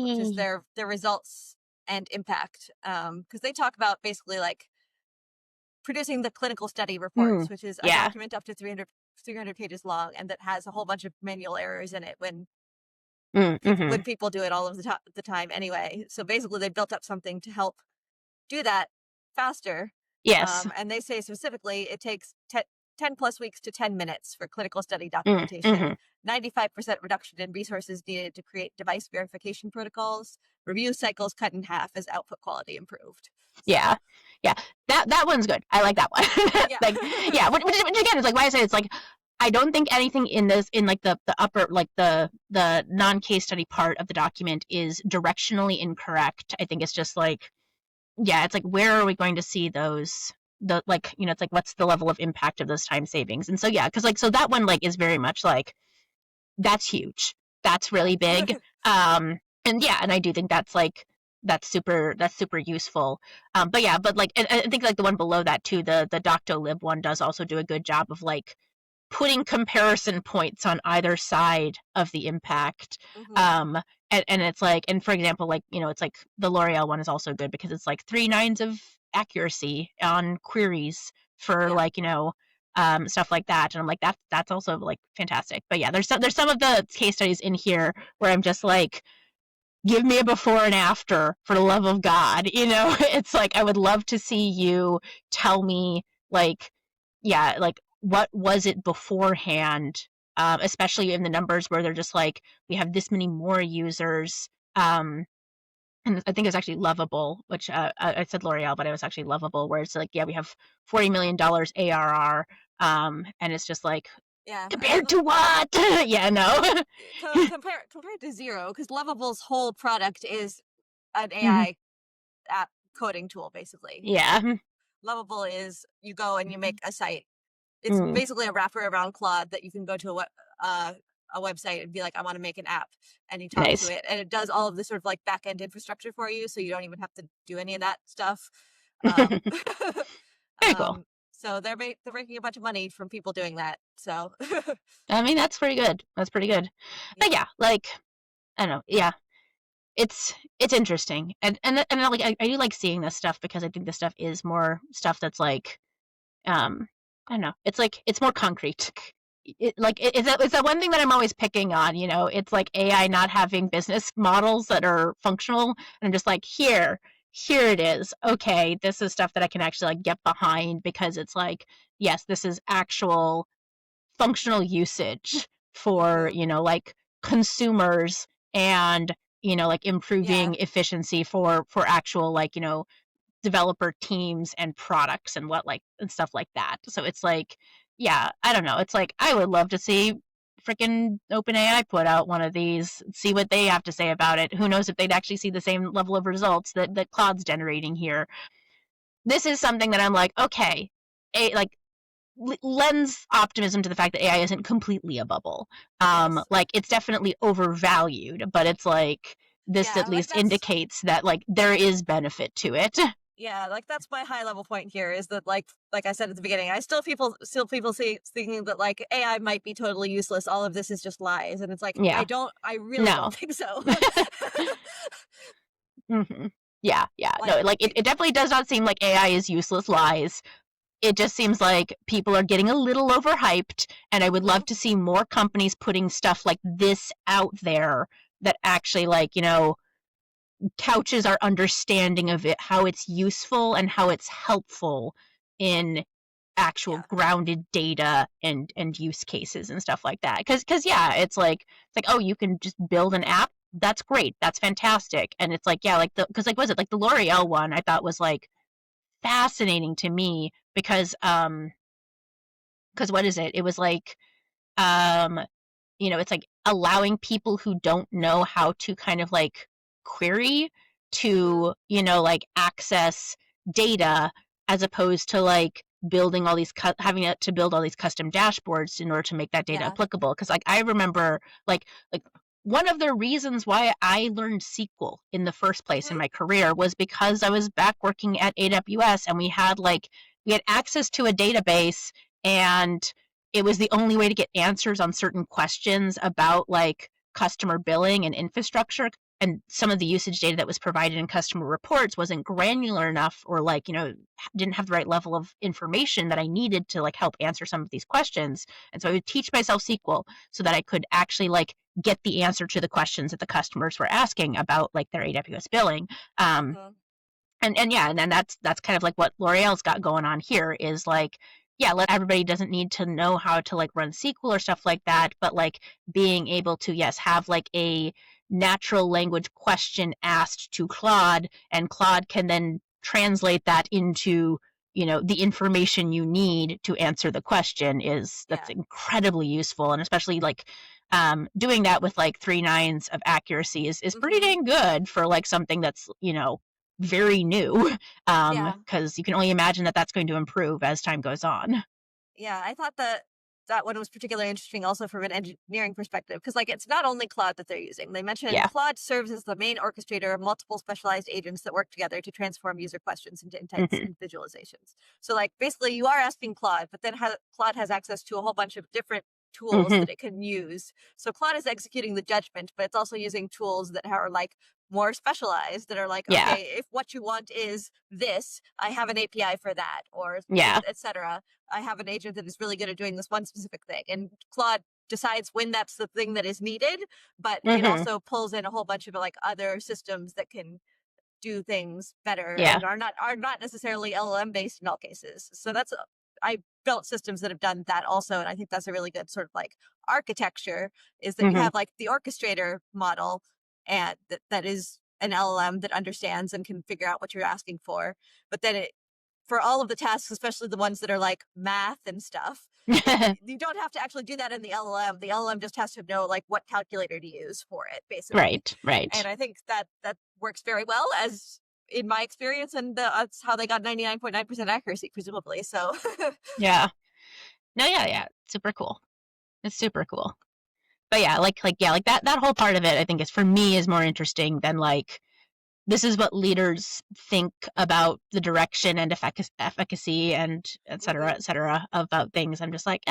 which is Eee. their results and impact. Because they talk about basically like producing the clinical study reports, which is a Yeah. document up to 300 pages long and that has a whole bunch of manual errors in it Mm-hmm. when people do it all of the time anyway. So basically, they built up something to help do that faster. Yes. And they say specifically it takes 10 plus weeks to 10 minutes for clinical study Mm-hmm. documentation, 95% reduction in resources needed to create device verification protocols, review cycles cut in half as output quality improved. So, Yeah. Yeah. That one's good. I like that one. yeah. Like, yeah, which again is like why I say it's like I don't think anything in this in like the upper like the non-case study part of the document is directionally incorrect. I think it's just like, yeah, it's like where are we going to see those the like, it's like what's the level of impact of those time savings? And so yeah, because like so that one like is very much like that's huge. That's yeah. really big. And yeah, and I do think that's super useful. But yeah, but like and I think like the one below that too, the Doctolib one does also do a good job of like putting comparison points on either side of the impact. hmm Um, and it's like, and for example, like, it's like the L'Oreal one is also good because it's like 3 nines of accuracy on queries for Yeah. like, stuff like that. And I'm like, that's also like fantastic. But yeah, there's some of the case studies in here where I'm just like, give me a before and after for the love of God. It's like, I would love to see you tell me, like, yeah, like, what was it beforehand? Especially in the numbers where they're just like, we have this many more users. And I think it's actually Lovable, which I said L'Oreal, but it was actually Lovable, where it's like, yeah, we have $40 million ARR. And it's just like, Yeah. I mean, compared to what? Yeah, no. compared to Zero, because Lovable's whole product is an Mhm. AI app coding tool, basically. Yeah. Lovable is you go and you make a site. It's Mm, basically a wrapper around Claude that you can go to uh, a website and be like, I want to make an app, and you talk to nice. it, and it does all of this sort of like back end infrastructure for you, so you don't even have to do any of that stuff. Um, Very cool. so they're making a bunch of money from people doing that. So I mean, that's pretty good. That's pretty good. But yeah, yeah, like, I don't know. Yeah, it's interesting, and like I do like seeing this stuff because I think this stuff is more stuff that's like, I don't know. It's like it's more concrete. It's that one thing that I'm always picking on. It's like AI not having business models that are functional, and I'm just like, here it is. Okay, this is stuff that I can actually like get behind because it's like, yes, this is actual functional usage for, hmm like consumers, and like yeah, improving efficiency for actual like, developer teams and products and what like and stuff like that. So it's like, yeah, I don't know. It's like I would love to see freaking OpenAI put out one of these, see what they have to say about it. Who knows if they'd actually see the same level of results that Cloud's generating here. This is something that I'm like, okay, like lends optimism to the fact that AI isn't completely a bubble. yes, Like it's definitely overvalued, but it's like this yeah, at like least indicates that like there is benefit to it. Yeah, like that's my high level point here is that like I said at the beginning, I still people see thinking that like AI might be totally useless. All of this is just lies. And it's like Yeah. I really No. don't think so. Hmm. Yeah, yeah. Like No, like it definitely does not seem like AI is useless lies. It just seems like people are getting a little overhyped, and I would love mhm, to see more companies putting stuff like this out there that actually, like, couches our understanding of it, how it's useful and how it's helpful in actual yeah. grounded data and use cases and stuff like that. Because yeah, it's like, oh, you can just build an app. That's great. That's fantastic. And it's like, yeah, like because like was it like the L'Oreal one I thought was like fascinating to me because what is it? It was like um it's like allowing people who don't know how to kind of like query Mhm. to, like access data as opposed to like building all these having to build all these custom dashboards in order to make that data Yeah. applicable. Because like I remember like one of the reasons why I learned SQL in the first place in Mhm. my career was because I was back working at AWS, and we had access to a database, and it was the only way to get answers on certain questions about like customer billing and infrastructure. And some of the usage data that was provided in customer reports wasn't granular enough, or like, didn't have the right level of information that I needed to like help answer some of these questions. And so I would teach myself SQL so that I could actually like get the answer to the questions that the customers were asking about like their AWS billing. Um, Mhm. and yeah, and then that's kind of like what L'Oreal's got going on here is like, yeah, let everybody doesn't need to know how to like run SQL or stuff like that, but like being able to, yes, have like a natural language question asked to Claude, and Claude can then translate that into, the information you need to answer the question. That's Yeah. incredibly useful. And especially like doing that with like 3 nines of accuracy is pretty Mhm. dang good for like something that's, very new. Yeah. Because you can only imagine that that's going to improve as time goes on. Yeah, I thought that that one was particularly interesting also from an engineering perspective because like it's not only Claude that they're using. They mentioned Yeah. Claude serves as the main orchestrator of multiple specialized agents that work together to transform user questions into insights Hmm. and visualizations. So like basically you are asking Claude, but then Claude has access to a whole bunch of different tools Hmm. that it can use. So Claude is executing the judgment, but it's also using tools that are like more specialized that are like, Yeah. okay, if what you want is this, I have an API for that, or Yeah. etc. I have an agent that is really good at doing this one specific thing. And Claude decides when that's the thing that is needed, but it Hmm. also pulls in a whole bunch of like other systems that can do things better Yeah. and are not necessarily LLM based in all cases. So that's I built systems that have done that also, and I think that's a really good sort of like architecture is that you Hmm. have like the orchestrator model and that is an LLM that understands and can figure out what you're asking for, but then it for all of the tasks, especially the ones that are like math and stuff, you don't have to actually do that in the LLM. The LLM just has to know like what calculator to use for it, basically. Right. Right. And I think that works very well as in my experience, and that's how they got 99.9% accuracy, presumably. So, Yeah. No. Yeah. Yeah. Super cool. It's super cool. But yeah, yeah, like that whole part of it, I think is for me is more interesting than like this is what leaders think about the direction and efficacy and mhm, et cetera about things. I'm just like,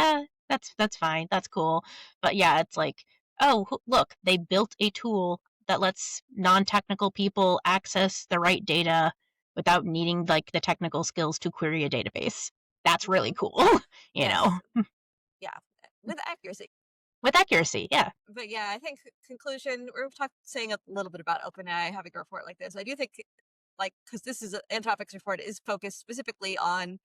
that's fine, that's cool. But yeah, it's like, oh, look, they built a tool that lets non-technical people access the right data without needing like the technical skills to query a database. That's really mhm, cool, you know, yes, yeah, with accuracy. with accuracy. Yeah. But yeah, I think conclusion. We're saying a little bit about OpenAI having a report like this. I do think, like, because this is Anthropic's report is focused specifically on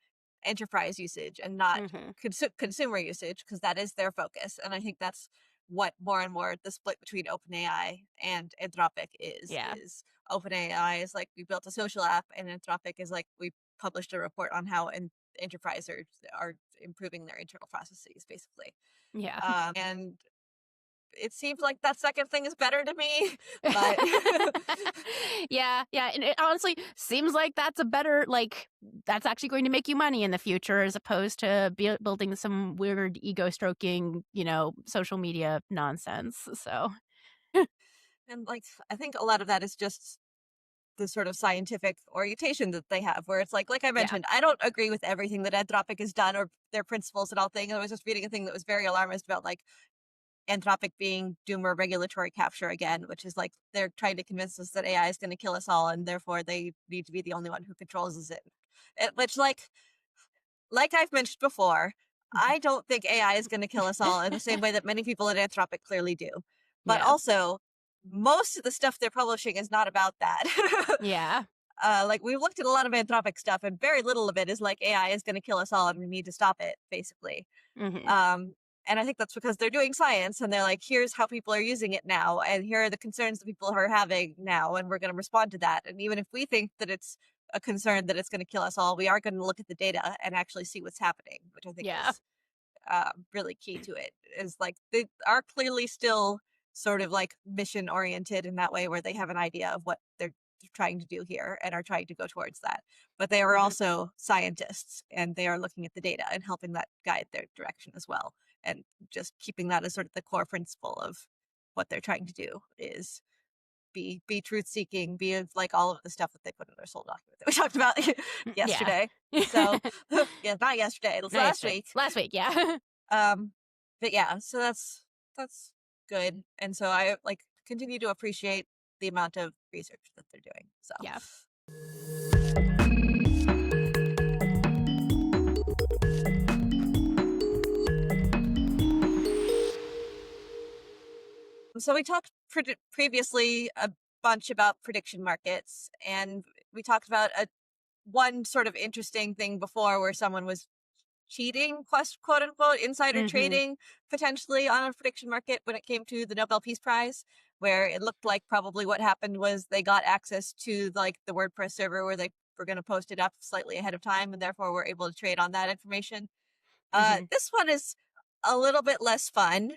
enterprise usage and not Hmm. consumer usage, because that is their focus. And I think that's what more and more the split between OpenAI and Anthropic is. Yeah. Is OpenAI is like we built a social app, and Anthropic is like we published a report on how enterprise are improving their internal processes, basically. Yeah. And it seems like that second thing is better to me, but Yeah, yeah, and it honestly seems like that's a better like that's actually going to make you money in the future as opposed to building some weird ego stroking, social media nonsense. So, and like I think a lot of that is just the sort of scientific orientation that they have, where it's like I Yeah. mentioned, I don't agree with everything that Anthropic has done or their principles and all things. I was just reading a thing that was very alarmist about like Anthropic being doomer regulatory capture again, which is like they're trying to convince us that AI is going to kill us all, and therefore they need to be the only one who controls it. Which, like I've mentioned before, I don't think AI is going to kill us all in the same way that many people at Anthropic clearly do. But Yeah. also, most of the stuff they're publishing is not about that. Yeah. Like we've looked at a lot of Anthropic stuff, and very little of it is like AI is going to kill us all, and we need to stop it, basically. Hmm. Um, and I think that's because they're doing science and they're like, here's how people are using it now, and here are the concerns that people are having now, and we're going to respond to that. And even if we think that it's a concern that it's going to kill us all, we are going to look at the data and actually see what's happening, which I think Yeah. is really key to it. Is like they are clearly still sort of like mission oriented in that way, where they have an idea of what they're trying to do here and are trying to go towards that. But they are Hmm. also scientists and they are looking at the data and helping that guide their direction as well. And just keeping that as sort of the core principle of what they're trying to do is be truth seeking, be like all of the stuff that they put in their soul document that we talked about Yeah. yesterday. So yeah, not yesterday, it was Not last yesterday. week. Last week. Yeah. Um, but yeah, so that's good, and so I like continue to appreciate the amount of research that they're doing. So, Yeah. so we talked previously a bunch about prediction markets, and we talked about a one sort of interesting thing before where someone was cheating, quote unquote, insider Hmm. trading potentially on a prediction market when it came to the Nobel Peace Prize, where it looked like probably what happened was they got access to like the WordPress server where they were going to post it up slightly ahead of time, and therefore were able to trade on that information. Hmm. This one is a little bit less fun.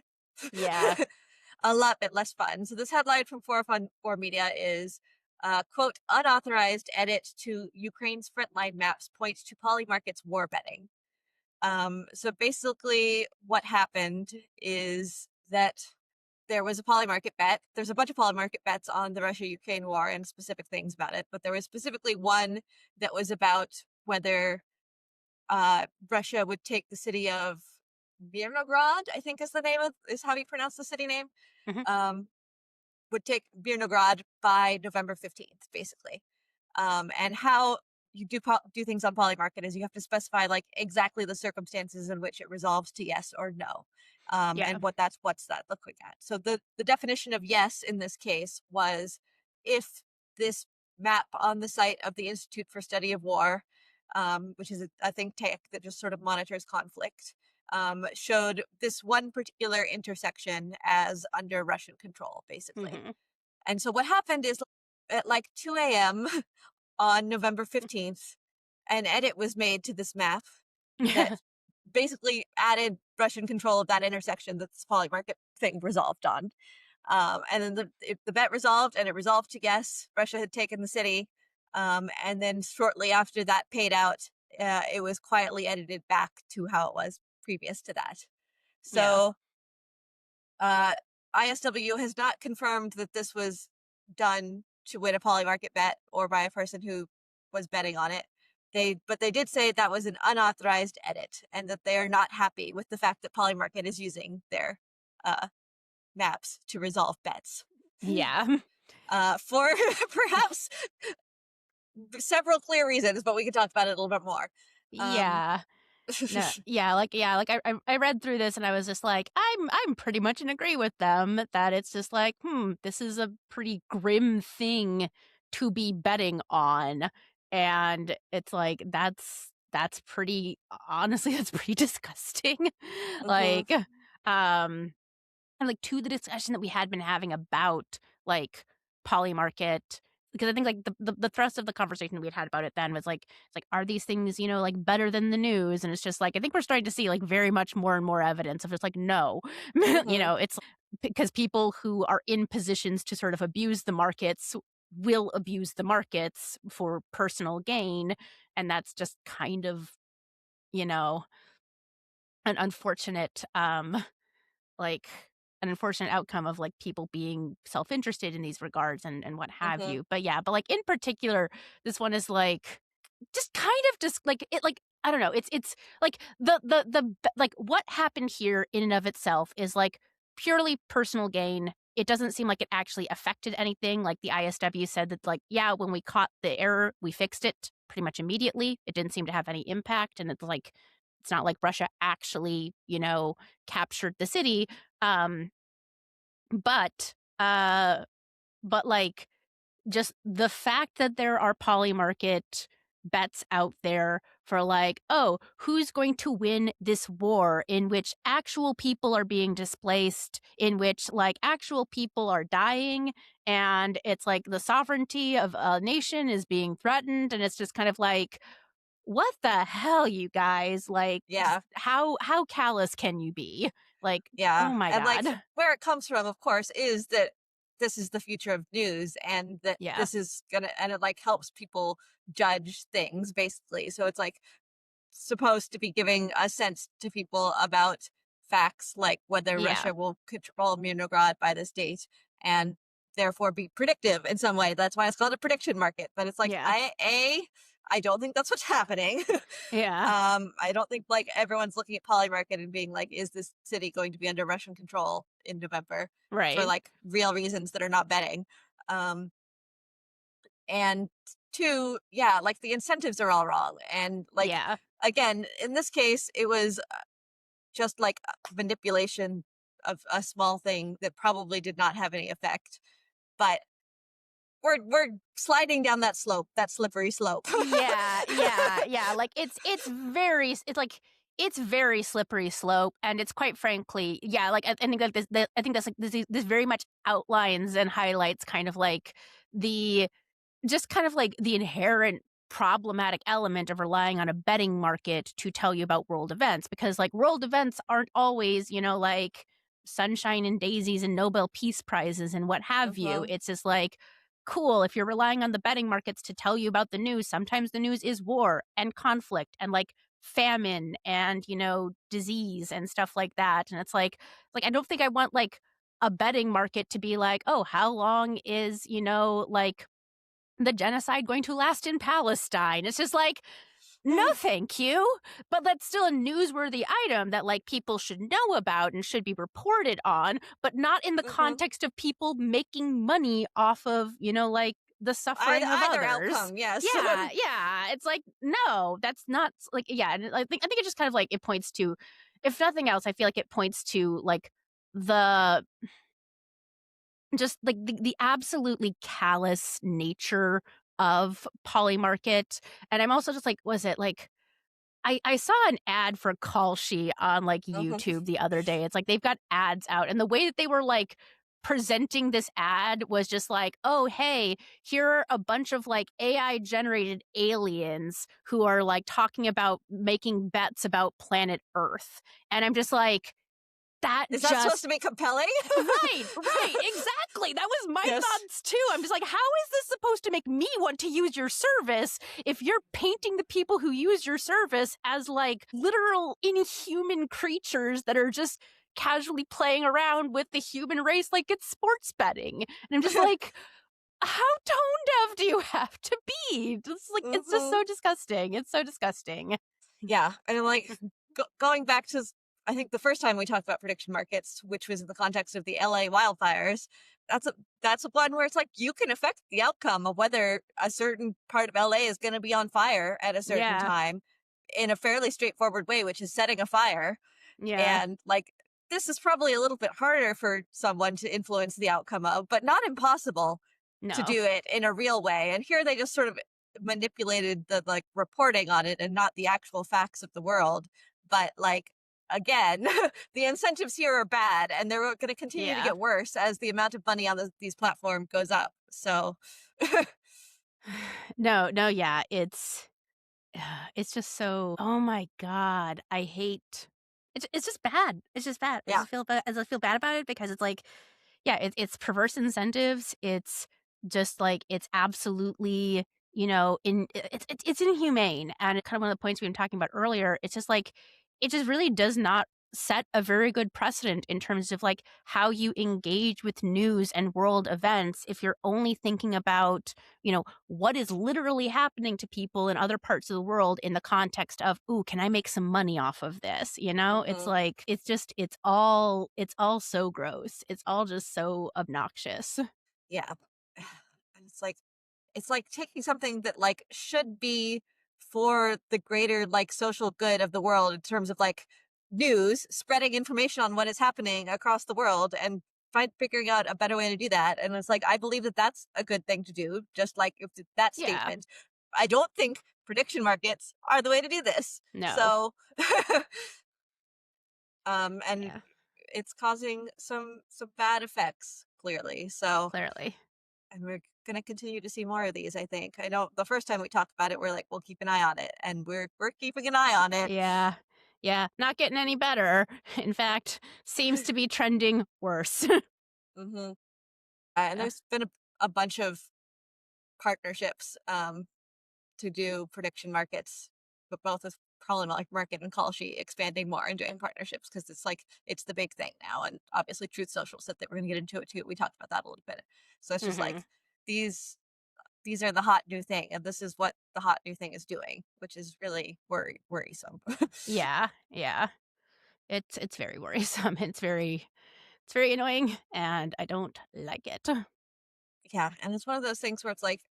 Yeah. A lot bit less fun. So this headline from 404 Media is quote, unauthorized edit to Ukraine's frontline maps points to Polymarket's war betting. So basically, what happened is that there was a Polymarket bet. There's a bunch of Polymarket bets on the Russia-Ukraine war and specific things about it, but there was specifically one that was about whether Russia would take the city of Virnograd, I think is how you pronounce the city name. Hmm. Um, would take Virnograd by November 15th, basically. And how you do things on Polymarket is you have to specify like exactly the circumstances in which it resolves to yes or no, Yeah. and what's that looking at. So the definition of yes in this case was if this map on the site of the Institute for Study of War, which is a think tank that just sort of monitors conflict, showed this one particular intersection as under Russian control, basically. Hmm. And so what happened is at like 2 a.m. on November 15th, an edit was made to this map that basically added Russian control of that intersection that this Polymarket thing resolved on. And then the bet resolved, and it resolved to yes, Russia had taken the city. And then shortly after that paid out, it was quietly edited back to how it was previous to that. Yeah. So uh, ISW has not confirmed that this was done to win a Polymarket bet or by a person who was betting on it. But they did say that was an unauthorized edit and that they are not happy with the fact that Polymarket is using their uh, maps to resolve bets. Yeah. For perhaps several clear reasons, but we can talk about it a little bit more. Um, Yeah. No, yeah, like I read through this and I was just like, I'm pretty much in agree with them that it's just like, this is a pretty grim thing to be betting on. And it's like that's pretty honestly, that's pretty disgusting. mhm, Like, and like to the discussion that we had been having about like Polymarket, because I think like the thrust of the conversation we had about it then was like it's like, are these things, like better than the news? And it's just like I think we're starting to see like very much more and more evidence of just like no. mhm, It's because people who are in positions to sort of abuse the markets will abuse the markets for personal gain, and that's just kind of, you know an unfortunate like an unfortunate outcome of like people being self-interested in these regards and what have Hmm. you. But yeah, but like in particular, this one is like just kind of just like it like I don't know. It's like like what happened here in and of itself is like purely personal gain. It doesn't seem like it actually affected anything. Like the ISW said that like yeah, when we caught the error, we fixed it pretty much immediately. It didn't seem to have any impact, and it's like it's not like Russia actually, captured the city. Um, but like just the fact that there are Polymarket bets out there for like, oh, who's going to win this war in which actual people are being displaced, in which like actual people are dying, and it's like the sovereignty of a nation is being threatened, and it's just kind of like, what the hell, you guys? Like, just Yeah. how callous can you be? Like, Yeah. oh my And like god. where it comes from, of course, is that this is the future of news and that Yeah. this is gonna and it like helps people judge things basically. So it's like supposed to be giving a sense to people about facts like whether Yeah. Russia will control Munograd by this date and therefore be predictive in some way. That's why it's called a prediction market. But it's like Yeah. I don't think that's what's happening. Yeah. I don't think like everyone's looking at Polymarket and being like, is this city going to be under Russian control in November for Right. like real reasons that are not betting? Um, and two, yeah, like the incentives are all wrong. And like, Yeah. again, in this case, it was just like a manipulation of a small thing that probably did not have any effect. But we're sliding down that slope, that slippery slope. Yeah, yeah, yeah, like, it's like it's very slippery slope, and it's quite frankly yeah, like, I think, like, I think that's, like, this very much outlines and highlights kind of, like, the just kind of, like, the inherent problematic element of relying on a betting market to tell you about world events, because, like, world events aren't always, like, sunshine and daisies and Nobel Peace Prizes and what have you. Hmm. It's just like, cool, if you're relying on the betting markets to tell you about the news, sometimes the news is war and conflict and like famine and, disease and stuff like that. And it's like I don't think I want like a betting market to be like, oh, how long is, like the genocide going to last in Palestine? It's just like, no, thank you. But that's still a newsworthy item that like people should know about and should be reported on, but not in the Hmm. context of people making money off of, like the Either, suffering of either others. outcome, yes. Yeah, yeah. It's like, no, that's not like yeah, and I think it just kind of like it points to, if nothing else, I feel like it points to like the just like the absolutely callous nature of Polymarket. And I'm also just like, was it like I saw an ad for Kalshi on, like, Hmm. YouTube the other day. It's like they've got ads out, and the way that they were, like, presenting this ad was just like, "Oh, hey, here are a bunch of, like, AI-generated aliens who are, like, talking about making bets about planet Earth." And I'm just like, that Is that supposed just to be compelling? right, right, exactly. That was my Yes. thoughts too. I'm just like, how is this supposed to make me want to use your service if you're painting the people who use your service as like literal inhuman creatures that are just casually playing around with the human race like it's sports betting? And I'm just like, how tone deaf do you have to be? It's just Hmm. so disgusting. It's so disgusting. Yeah, and I'm like going back to I think the first time we talked about prediction markets, which was in the context of the LA wildfires. That's a one where it's like you can affect the outcome of whether a certain part of LA is going to be on fire at a certain Yeah, time in a fairly straightforward way, which is setting a fire. yeah, And like this is probably a little bit harder for someone to influence the outcome of, but not impossible to no, do it in a real way. And here they just sort of manipulated the like reporting on it and not the actual facts of the world. But like again, the incentives here are bad and they're going to continue to yeah. get worse as the amount of money on these platforms goes up. So No, no, yeah, it's just so oh my god, I hate it's just bad. It's just bad. yeah. I just feel bad about it because it's like, yeah, it's perverse incentives. It's just like it's absolutely, it's inhumane. And kind of one of the points we were talking about earlier, it's just like it just really does not set a very good precedent in terms of like how you engage with news and world events if you're only thinking about, what is literally happening to people in other parts of the world in the context of, ooh, can I make some money off of this? It's Hmm. like it's all so gross. It's all just so obnoxious. Yeah. And it's like taking something that like should be for the greater like social good of the world in terms of like news, spreading information on what is happening across the world and figuring out a better way to do that. And it's like I believe that that's a good thing to do, just like if that Yeah. statement. I don't think prediction markets are the way to do this. No. So and Yeah. it's causing some bad effects clearly. So Clearly. and we're going to continue to see more of these, I think. I know the first time we talked about it, we're like, we'll keep an eye on it. And we're keeping an eye on it. Yeah. Yeah. Not getting any better. In fact, seems to be trending worse. Hmm. And Yeah. there's been a bunch of partnerships to do prediction markets, but both with Polymarket and Call Sheet expanding more and doing partnerships because it's like it's the big thing now. And obviously, Truth Social said that we're going to get into it too. We talked about that a little bit. So it's just Mhm. like these these are the hot new thing, and this is what the hot new thing is doing, which is really worrisome. Yeah. Yeah. It's very worrisome. It's very annoying and I don't like it. Yeah, and it's one of those things where it's like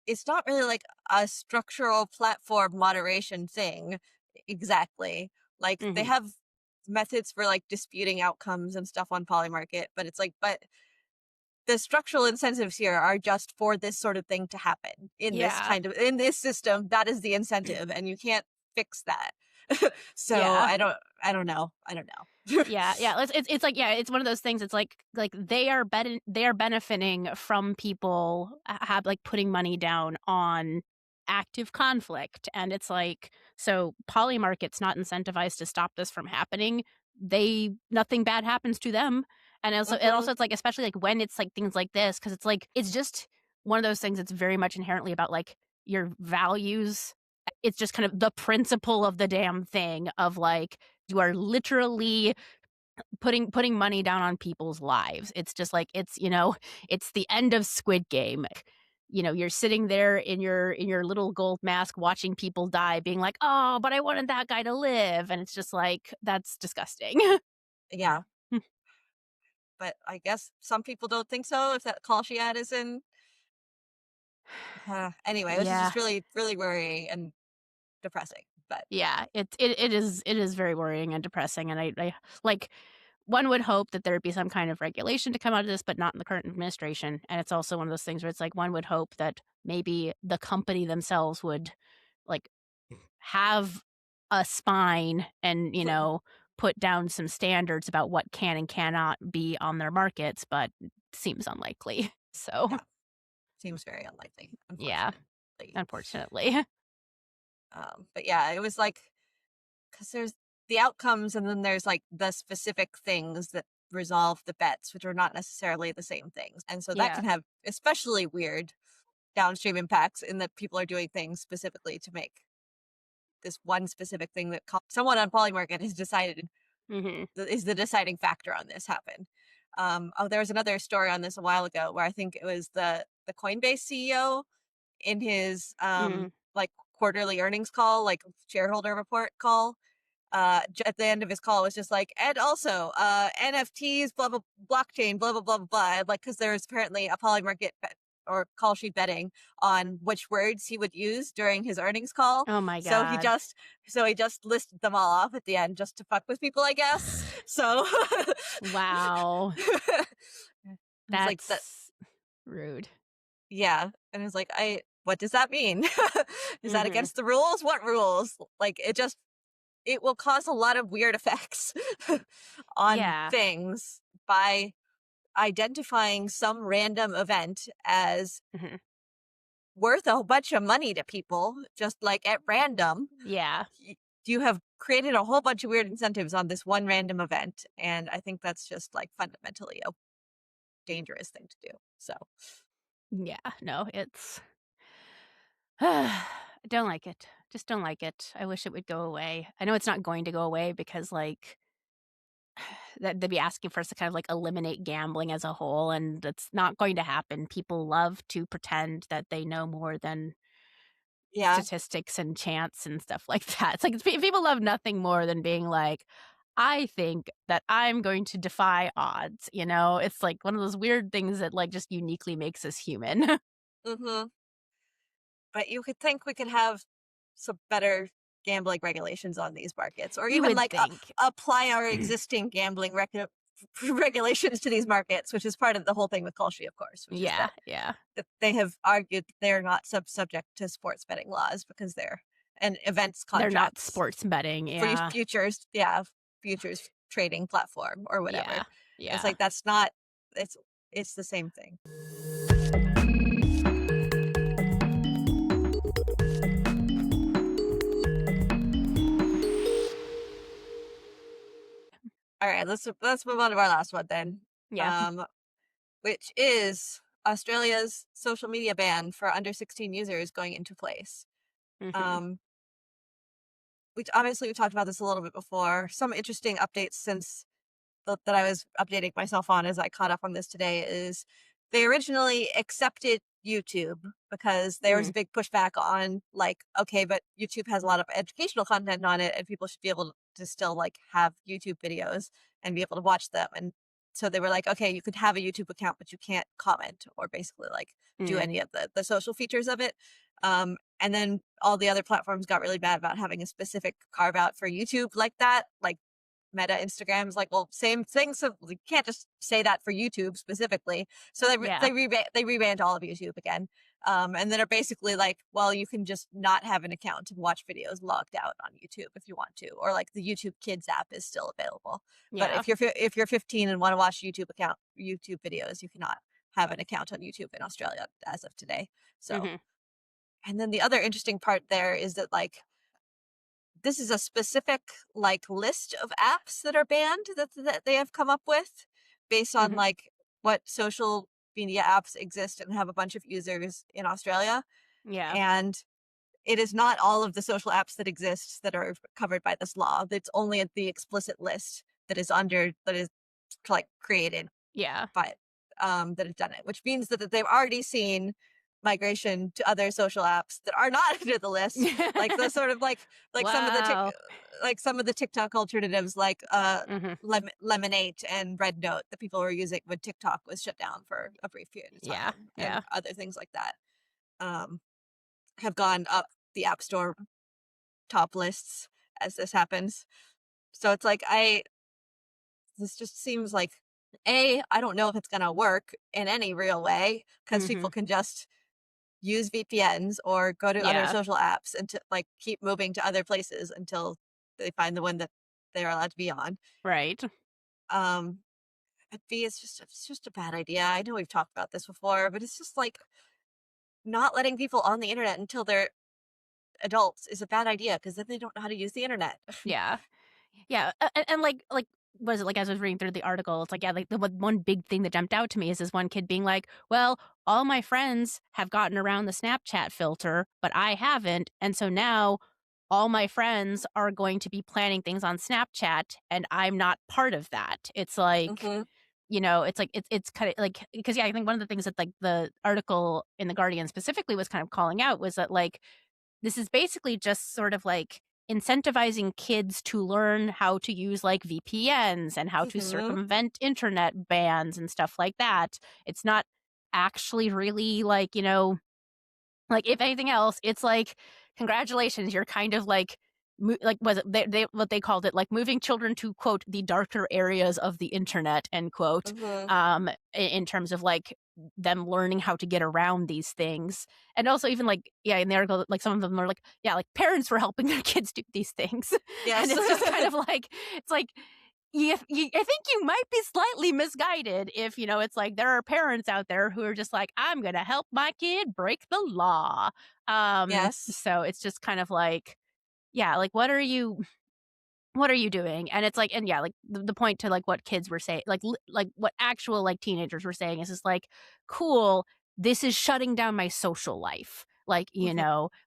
it's not really like a structural platform moderation thing exactly. Like they Mhm. have methods for like disputing outcomes and stuff on Polymarket, but it's like but the structural incentives here are just for this sort of thing to happen Yeah. in this system. That is the incentive, and you can't fix that. So Yeah. I don't know. Yeah, yeah, it's like yeah, it's one of those things, it's like they are benefiting from people have, like, putting money down on active conflict, and it's like, so Polymarket's not incentivized to stop this from happening. They nothing bad happens to them, and also Hmm. it's like, especially, like, when it's, like, things like this, because it's like it's just one of those things that's very much inherently about, like, your values. It's just kind of the principle of the damn thing of, like, you are literally putting money down on people's lives. It's just like it's the end of Squid Game. You're sitting there in your little gold mask watching people die, being like, "Oh, but I wanted that guy to live." And it's just like, that's disgusting. Yeah, but I guess some people don't think so. If that call she had is in anyway, this is Yeah. just really really worrying and depressing. But Yeah, it is very worrying and depressing, and I like one would hope that there would be some kind of regulation to come out of this, but not in the current administration. And it's also one of those things where it's like one would hope that maybe the company themselves would like have a spine and, put down some standards about what can and cannot be on their markets, but seems unlikely. So, yeah, seems very unlikely, yeah, unfortunately. unfortunately. But yeah, it was like because there's the outcomes and then there's like the specific things that resolve the bets, which are not necessarily the same things. And so that Yeah. can have especially weird downstream impacts in that people are doing things specifically to make this one specific thing that someone on Polymarket has decided Mhm. is the deciding factor on this happen. Oh, there was another story on this a while ago where I think it was the Coinbase CEO in his Mhm. like quarterly earnings call, like shareholder report call, at the end of his call was just like, and also NFTs, blah blah, blockchain, blah blah blah blah blah. Like, because there's apparently a Polymarket or call sheet betting on which words he would use during his earnings call. Oh my So god. he just listed them all off at the end just to fuck with people, I guess. So Wow. it's like that, That's rude. yeah. And it's like, what does that mean? Is that Mhm. against the rules? What rules? Like, it will cause a lot of weird effects on Yeah. things by identifying some random event as Mhm. worth a bunch of money to people, just like at random. Yeah. y- You have created a whole bunch of weird incentives on this one random event. And I think that's just like fundamentally a dangerous thing to do. So, Yeah. No, it's I don't like it. Just don't like it. I wish it would go away. I know it's not going to go away because, like, that they'd be asking for us to kind of like eliminate gambling as a whole, and that's not going to happen. People love to pretend that they know more than Yeah. statistics and chance and stuff like that. It's like people love nothing more than being like, I think that I'm going to defy odds, you know? It's like one of those weird things that like just uniquely makes us human. Hmm. But you could think we could have some better gambling regulations on these markets, or You even would like think. apply our existing gambling regulations to these markets, which is part of the whole thing with Kalshi, of course, which is Yeah, yeah. that they have argued they're not subject to sports betting laws because they're and events They're not contracts sports betting, for yeah. futures, yeah, futures trading platform or whatever. Yeah, It's yeah. like that's not it's it's the same thing. All right, let's move on to our last one then. Yeah. Um, which is Australia's social media ban for under 16 users going into place. Mhm. Um, which obviously we talked about this a little bit before. Some interesting updates since that I was updating myself on as I caught up on this today is they originally accepted YouTube because there was Mm. a big pushback on like, okay, but YouTube has a lot of educational content on it and people should be able to still like have YouTube videos and be able to watch them. And so they were like, okay, you could have a YouTube account, but you can't comment or basically like do Mm. any of the social features of it. And then all the other platforms got really bad about having a specific carve out for YouTube like that. Like Meta, Instagram's like, well, same thing. So we can't just say that for YouTube specifically. So Yeah. they rebanned all of YouTube again, and then are basically like, well, you can just not have an account and watch videos logged out on YouTube if you want to, or like the YouTube Kids app is still available. But Yeah. if you're 15 and want to watch YouTube videos, you cannot have an account on YouTube in Australia as of today. So, Mhm. and then the other interesting part there is that like this is a specific like list of apps that are banned that they have come up with based on Mhm. like what social media apps exist and have a bunch of users in Australia. Yeah. And it is not all of the social apps that exist that are covered by this law. It's only the explicit list that is like created Yeah. by that have done it, which means that they've already seen migration to other social apps that are not under the list, like the sort of like some of the Wow. like some of the TikTok alternatives, like Mhm. Lemonade and Red Note that people were using when TikTok was shut down for a brief period of Yeah. time, and Yeah. other things like that um, have gone up the App Store top lists as this happens. So it's like this just seems like I don't know if it's going to work in any real way because people Mhm. can just use VPNs or go to other Yeah. social apps and to like keep moving to other places until they find the one that they're allowed to be on. Right. Um, and B, it's just a bad idea. I know we've talked about this before, but it's just like not letting people on the internet until they're adults is a bad idea because then they don't know how to use the internet. Yeah. Yeah, and like, was it like as I was reading through the article, it's like, yeah, like the one big thing that jumped out to me is this one kid being like, "Well, all my friends have gotten around the Snapchat filter, but I haven't, and so now all my friends are going to be planning things on Snapchat, and I'm not part of that." It's like, Hmm. it's like it's kind of like because yeah, I think one of the things that like the article in the Guardian specifically was kind of calling out was that like this is basically just sort of like incentivizing kids to learn how to use like VPNs and how to Hmm. circumvent internet bans and stuff like that. It's not actually really like, like if anything else, it's like congratulations, you're kind of like like was it they what they called it like moving children to quote the darker areas of the internet end quote Hmm. in terms of like them learning how to get around these things. And also even like yeah, in the article like some of them are like yeah, like parents were helping their kids do these things. And Yes. it's just kind of like it's like I think you might be slightly misguided if, it's like there are parents out there who are just like, I'm going to help my kid break the law. Yes. So it's just kind of like, yeah, like what are you doing? And it's like, and yeah, like the point to like what kids were saying, like, like what actual like teenagers were saying is just like, cool, this is shutting down my social life. Like, Hmm.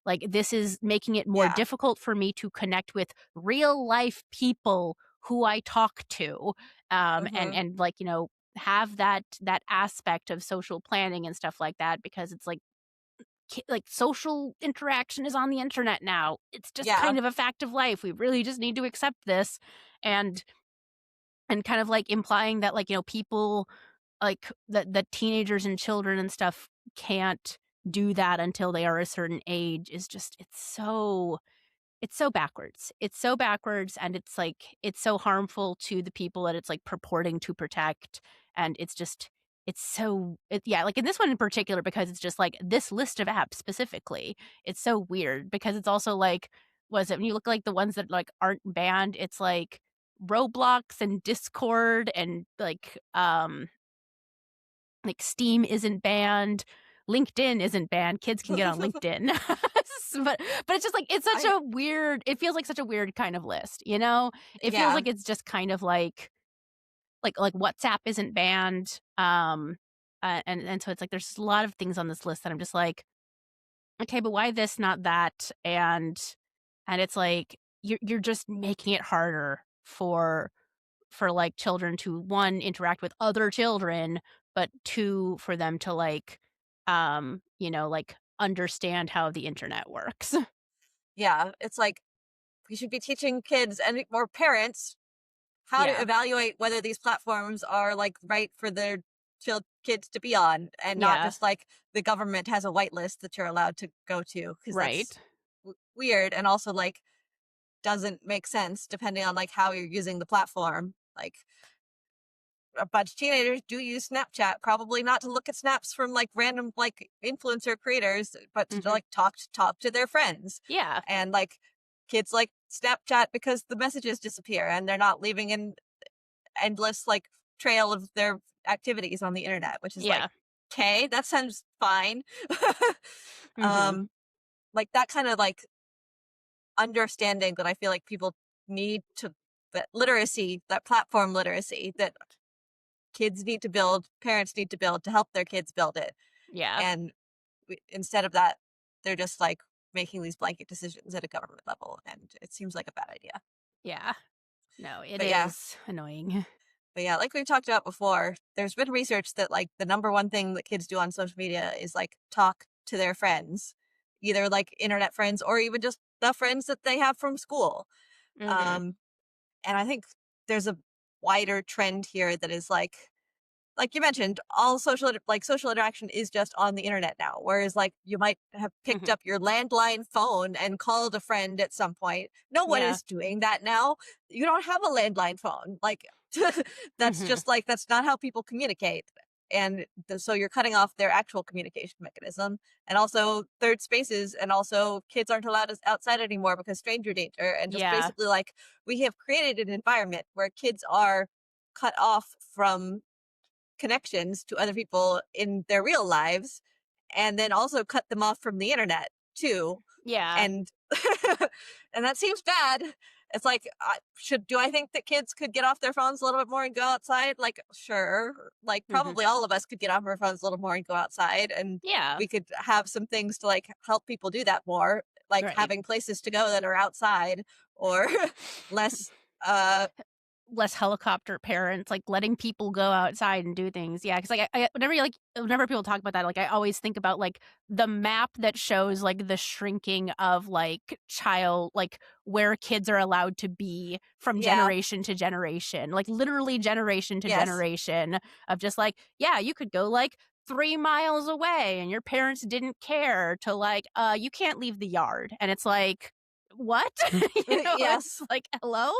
like this is making it more Yeah. difficult for me to connect with real life people who I talk to, Mm-hmm. and like, have that aspect of social planning and stuff like that, because it's like like social interaction is on the internet now. It's just Yeah. kind of a fact of life. We really just need to accept this, and kind of like implying that, like, people, like, that teenagers and children and stuff can't do that until they are a certain age is just, it's so backwards. It's so backwards, and it's like it's so harmful to the people that it's like purporting to protect, and it's just yeah, like in this one in particular, because it's just like this list of apps specifically. It's so weird because it's also like, was it when you look like the ones that like aren't banned, it's like Roblox and Discord and like Steam isn't banned, LinkedIn isn't banned, kids can get on LinkedIn. But it's just like it's such I a weird, it feels like such a weird kind of list, you know? It feels Yeah. like it's just kind of like WhatsApp isn't banned, and so it's like there's a lot of things on this list that I'm just like, "Okay, but why this, not that?" And it's like you're just making it harder for like children to, one, interact with other children, but two, for them to like like understand how the internet works. Yeah. It's like we should be teaching kids and or parents how to Yeah. evaluate whether these platforms are like right for their kids to be on, and not Yeah. just like the government has a whitelist that you're allowed to go to, because Right. that's weird, and also like doesn't make sense depending on like how you're using the platform. Like a bunch of teenagers do use Snapchat, probably not to look at snaps from like random like influencer creators, but to Mhm. like talk to their friends. Yeah. And like kids like Snapchat because the messages disappear and they're not leaving an endless like trail of their activities on the internet, which is like, Yeah. okay, that sounds fine. Mhm. um, like that kind of like understanding that I feel like people need to, that literacy, that platform literacy that kids need to build, parents need to build to help their kids build it. Yeah. And instead of that, they're just like making these blanket decisions at a government level. And it seems like a bad idea. Yeah. No, it But yeah, is annoying. like we've talked about before, there's been research that like the number one thing that kids do on social media is like talk to their friends, either like internet friends or even just the friends that they have from school. Mhm. Um, and I think there's a wider trend here that is like you mentioned, all social interaction is just on the internet now. Whereas like you might have picked Mhm. up your landline phone and called a friend at some point. No one Yeah. is doing that now. You don't have a landline phone. Like that's Mhm. just like that's not how people communicate. And so you're cutting off their actual communication mechanism, and also third spaces, and also kids aren't allowed outside anymore because stranger danger, and just Yeah. basically like we have created an environment where kids are cut off from connections to other people in their real lives, and then also cut them off from the internet too. Yeah. And and that seems bad. It's like, I think that kids could get off their phones a little bit more and go outside? Like, sure. Like, Mhm. probably all of us could get off our phones a little more and go outside, and Yeah. we could have some things to like help people do that more, like Right. having places to go that are outside, or less. Uh, Less helicopter parents, like, letting people go outside and do things, yeah, because like, whenever people talk about that, like, I always think about, like, the map that shows, like, the shrinking of, like, where kids are allowed to be from yeah. generation to generation, like, literally generation to Yes. generation of just, like, yeah, you could go, like, 3 miles away and your parents didn't care to, like, you can't leave the yard, and it's like, "What?" It's Yes. like, "Hello?"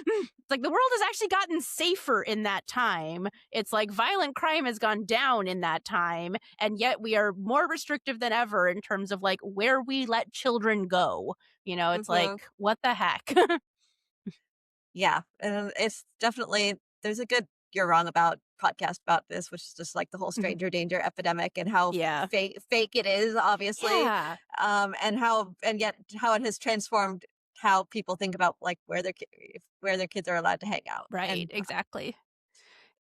It's like the world has actually gotten safer in that time. It's like violent crime has gone down in that time, and yet we are more restrictive than ever in terms of like where we let children go. It's Hmm. like, what the heck? Yeah, and it's definitely there's a good "You're Wrong About" podcast about this, which is just like the whole Mhm. stranger danger epidemic and how Yeah. fake it is, obviously, Yeah. and yet how it has transformed how people think about like where their kids are allowed to hang out, Right. and Exactly.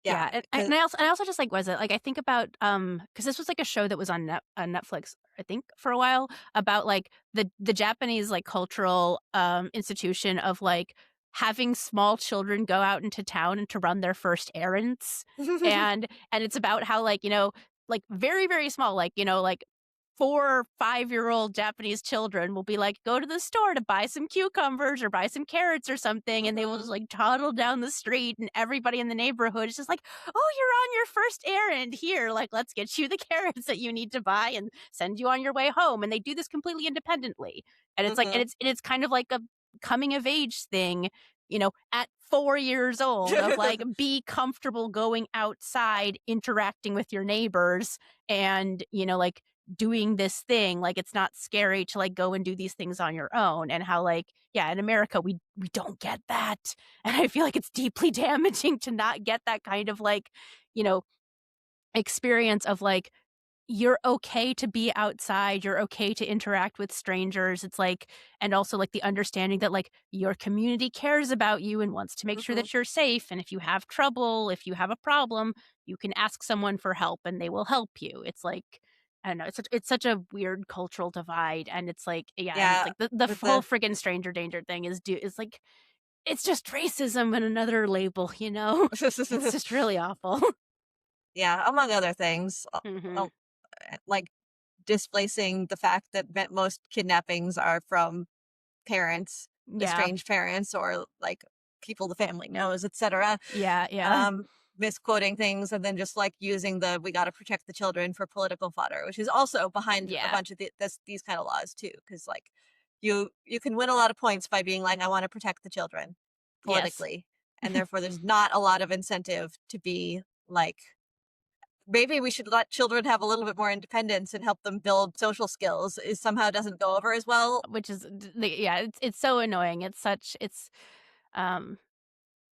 yeah, Yeah, and because I also just, like, was it like, I think about, because this was, like, a show that was on Netflix, I think, for a while, about, like, the Japanese, like, cultural, institution of, like, having small children go out into town and to run their first errands, and it's about how, like, like, very, very small, like, like, 4 or 5-year-old Japanese children will be like, "Go to the store to buy some cucumbers or buy some carrots or something," and they will just, Mhm. like, toddle down the street, and everybody in the neighborhood is just like, "Oh, you're on your first errand. Here, like, let's get you the carrots that you need to buy and send you on your way home," and they do this completely independently, and it's like Mhm. and it's kind of like a coming of age thing, at 4 years old of, like, be comfortable going outside, interacting with your neighbors, and, like, doing this thing, like, it's not scary to, like, go and do these things on your own, and how, like, yeah, in America, we don't get that, and I feel like it's deeply damaging to not get that kind of, like, you know, experience of, like, you're okay to be outside, you're okay to interact with strangers, it's like and also, like, the understanding that, like, your community cares about you and wants to make sure Mhm. that you're safe, and if you have trouble, if you have a problem, you can ask someone for help, and they will help you. It's like I don't know, it's such a weird cultural divide, and it's like yeah, and it's Yeah, like the with whole the friggin' stranger danger thing is like it's just racism and another label, you know? It's just really awful. yeah, among other things, Mhm. well, like displacing the fact that most kidnappings are from parents, Yeah. estranged parents, or like people the family knows, etc. Yeah, yeah. Um, Misquoting things and then just like using the "we got to protect the children" for political fodder, which is also behind a Yeah. bunch of these kind of laws too. Because like you can win a lot of points by being like, "I want to protect the children" Yes. politically, and therefore there's not a lot of incentive to be like maybe we should let children have a little bit more independence and help them build social skills is somehow doesn't go over as well. Which is yeah, it's so annoying. Um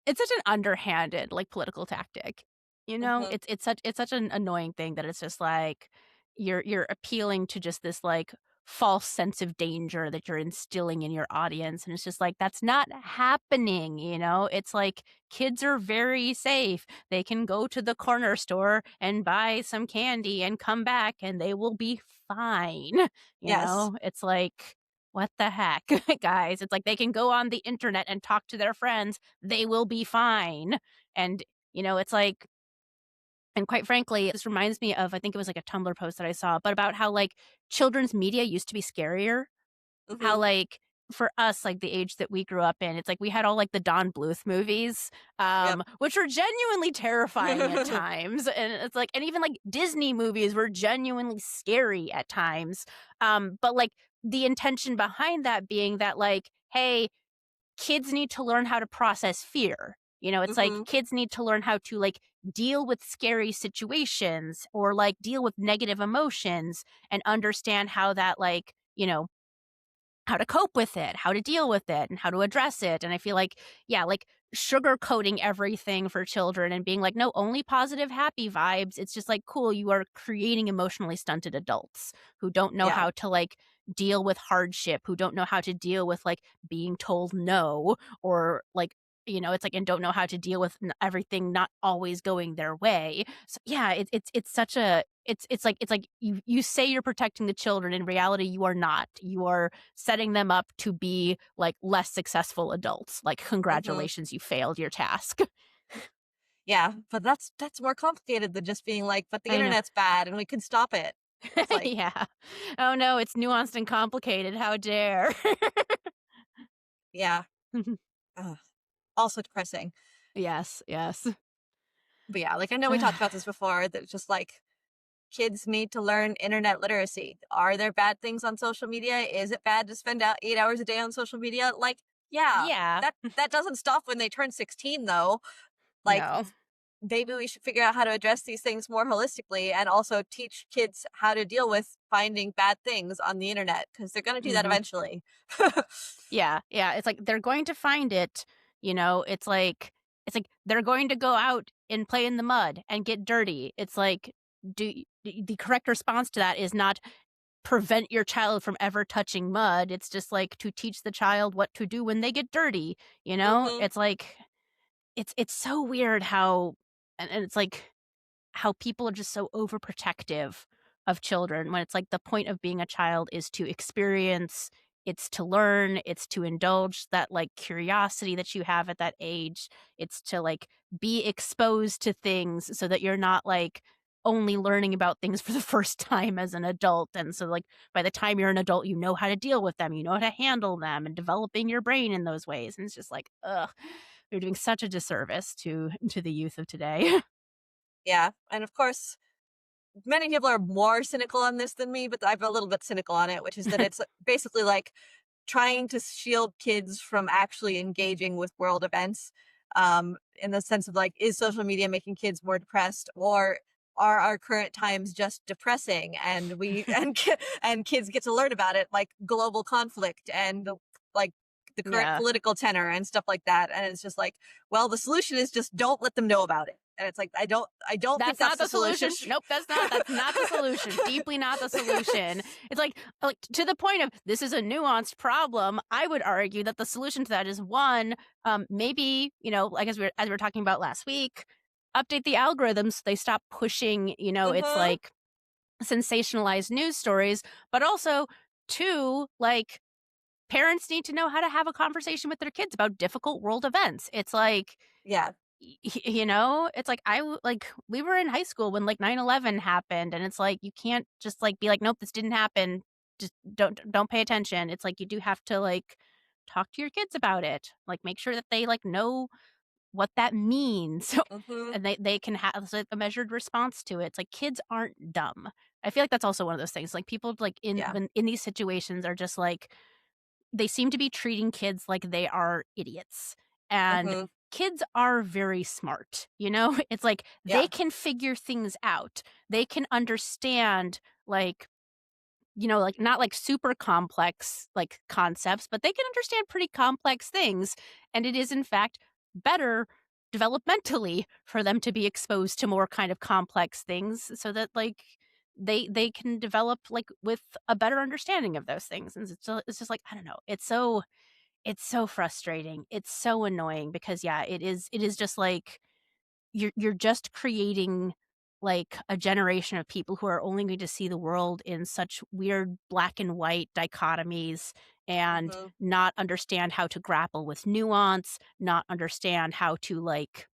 it's such an underhanded, like, political tactic, you know? Mhm. It's such an annoying thing that it's just like you're appealing to just this, like, false sense of danger that you're instilling in your audience, and it's just like, that's not happening, you know? It's like, kids are very safe. They can go to the corner store and buy some candy and come back, and they will be fine, you Yes. know? It's like, what the heck, guys? It's like they can go on the internet and talk to their friends, they will be fine. And, it's like and quite frankly, this reminds me of I think it was like a Tumblr post that I saw, but about how like children's media used to be scarier. How Mhm. like for us, like the age that we grew up in, it's like we had all like the Don Bluth movies, Yep. which were genuinely terrifying at times. And it's like, and even like Disney movies were genuinely scary at times. But like the intention behind that being that, like, hey, kids need to learn how to process fear. It's like Mhm. kids need to learn how to like deal with scary situations or like deal with negative emotions and understand how that like, how to cope with it, how to deal with it, and how to address it. And I feel like, yeah, like sugarcoating everything for children and being like, no, only positive, happy vibes. It's just like, cool, you are creating emotionally stunted adults who don't know Yeah. how to like deal with hardship, who don't know how to deal with like being told no or like, it's like, and don't know how to deal with everything not always going their way. So yeah, it's such a it's like you say you're protecting the children. In reality, you are not. You are setting them up to be, like, less successful adults. Like, Mhm. congratulations, you failed your task. Yeah, but that's more complicated than just being like, "But the I know. internet's bad and we can stop it." It's like, Yeah. Oh, no, it's nuanced and complicated, how dare. yeah, ugh, also depressing. Yes, yes. But yeah, like I know we talked about this before that it's just like kids need to learn internet literacy. Are there bad things on social media? Is it bad to spend out 8 hours a day on social media? Like, yeah, Yeah. that doesn't stop when they turn 16 though. Like No. maybe we should figure out how to address these things more holistically and also teach kids how to deal with finding bad things on the internet because they're going to do that Mhm. eventually. Yeah, yeah, it's like they're going to find it, it's like they're going to go out and play in the mud and get dirty. It's like, the correct response to that is not prevent your child from ever touching mud. It's just like to teach the child what to do when they get dirty, you know? Mhm. It's like it's so weird how and it's like how people are just so overprotective of children when it's like the point of being a child is to experience It's to learn, it's to indulge that, like, curiosity that you have at that age. It's to, like, be exposed to things so that you're not, like, only learning about things for the first time as an adult, and so, like, by the time you're an adult, you know how to deal with them, you know how to handle them, and developing your brain in those ways, and it's just like, ugh, they're doing such a disservice to the youth of today. Yeah. And of course, many people are more cynical on this than me, but I'm a little bit cynical on it, which is that it's basically like trying to shield kids from actually engaging with world events, in the sense of like, is social media making kids more depressed, or are our current times just depressing and we and kids get to learn about it, like global conflict and like the current Yeah. political tenor and stuff like that. And it's just like, well, the solution is just don't let them know about it. And it's like, I don't think That's that's not the the solution. solution. Nope, that's not the solution. Deeply not the solution. It's like to the point of this is a nuanced problem. I would argue that the solution to that is one, maybe, like as we were talking about last week, update the algorithms so they stop pushing, it's Hmm. like sensationalized news stories, but also two, like parents need to know how to have a conversation with their kids about difficult world events. It's like Yeah. it's like like we were in high school when like 9/11 happened, and it's like you can't just like be like, nope, this didn't happen, just don't pay attention. It's like you do have to like talk to your kids about it, like make sure that they like know what that means. Hmm. And they can have like, a measured response to it. It's like kids aren't dumb. I feel like that's also one of those things like people like Yeah. in these situations are just like they seem to be treating kids like they are idiots. And Hmm. kids are very smart, you know? It's like they Yeah. can figure things out. They can understand like, like not like super complex like concepts, but they can understand pretty complex things. And it is in fact better developmentally for them to be exposed to more kind of complex things so that like they can develop like with a better understanding of those things. And it's just like I don't know, it's so frustrating, it's so annoying because yeah, it is just like you're just creating like a generation of people who are only going to see the world in such weird black and white dichotomies and Hmm. not understand how to grapple with nuance, not understand how to like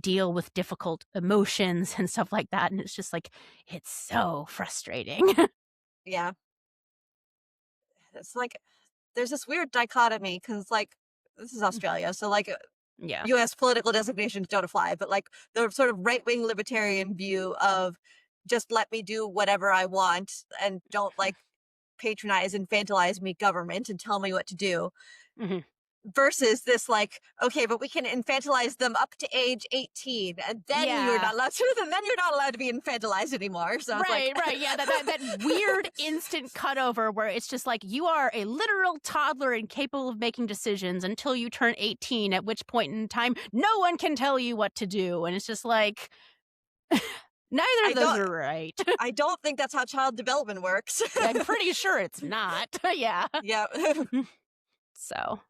deal with difficult emotions and stuff like that. And it's just like it's so frustrating. Yeah. It's like there's this weird dichotomy because like this is Australia, so like Yeah. U.S. political designations don't apply, but like the sort of right wing libertarian view of just let me do whatever I want and don't like patronize, infantilize me government and tell me what to do, Mhm. versus this like, okay, but we can infantilize them up to age 18 and then you're Yeah. not allowed to, then you're not allowed to be infantilized anymore. So it's like, Right, right. Yeah, that weird instant cutover where it's just like you are a literal toddler and capable of making decisions until you turn 18, at which point in time no one can tell you what to do. And it's just like neither I of those don't are right. I don't think that's how child development works. I'm pretty sure it's not. Yeah. Yeah. So,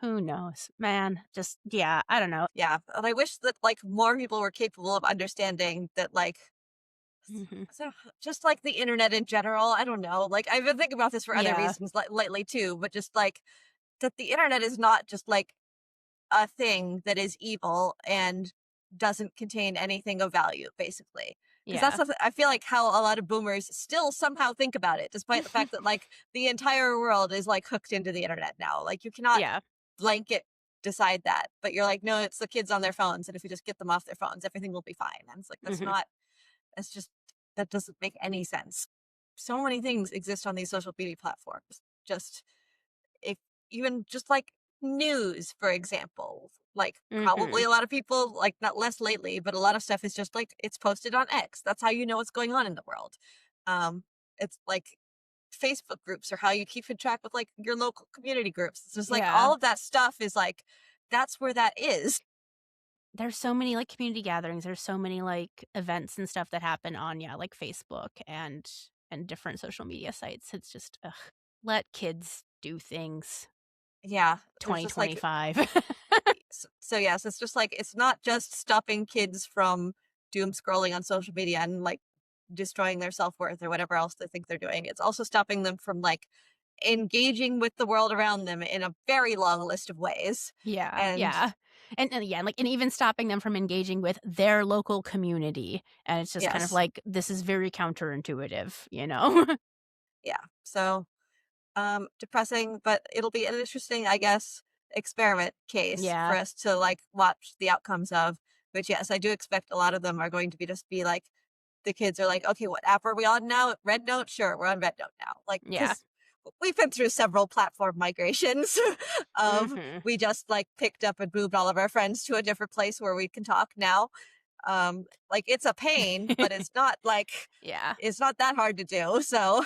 who knows? Man, just yeah, I don't know. Yeah, and I wish that like more people were capable of understanding that like Mhm. so just like the internet in general, I don't know. Like I've been thinking about this for other Yeah. reasons lately too, but just like that the internet is not just like a thing that is evil and doesn't contain anything of value, basically. Because that's Yeah. something I feel like how a lot of boomers still somehow think about it, despite the fact that like the entire world is like hooked into the internet now. Like you cannot Yeah. blanket decide that, but you're like, no, it's the kids on their phones, and if we just get them off their phones, everything will be fine. And it's like that's Mhm. not. That's just that doesn't make any sense. So many things exist on these social media platforms. Just if even just like news, for example, like probably Mhm. a lot of people like not less lately, but a lot of stuff is just like it's posted on X. That's how you know what's going on in the world. Um, it's like Facebook groups are how you keep in track with like your local community groups. It's just like Yeah. all of that stuff is like that's where that is. There's so many, like, community gatherings, there's so many, like, events and stuff that happen on, yeah, like, Facebook and different social media sites. It's just, ugh, let kids do things. Yeah, there's just like 2025. so yes, it's just like it's not just stopping kids from doom scrolling on social media and like destroying their self-worth or whatever else they think they're doing. It's also stopping them from like engaging with the world around them in a very long list of ways. Yeah, And yeah. And yeah, like, and even stopping them from engaging with their local community, and it's just kind of yes, like, this is very counterintuitive, you know? yeah. So depressing, but it'll be an interesting, I guess, experiment case for Yeah, us to like watch the outcomes of. Which yes, I do expect a lot of them are going to be just be like the kids are like, okay, what app are we on now? Red Note, sure, we're on Red Note now. Like yeah. because we've been through several platform migrations of Mhm. we just like picked up and moved all of our friends to a different place where we can talk now. Like it's a pain, but it's not like Yeah, it's not that hard to do. So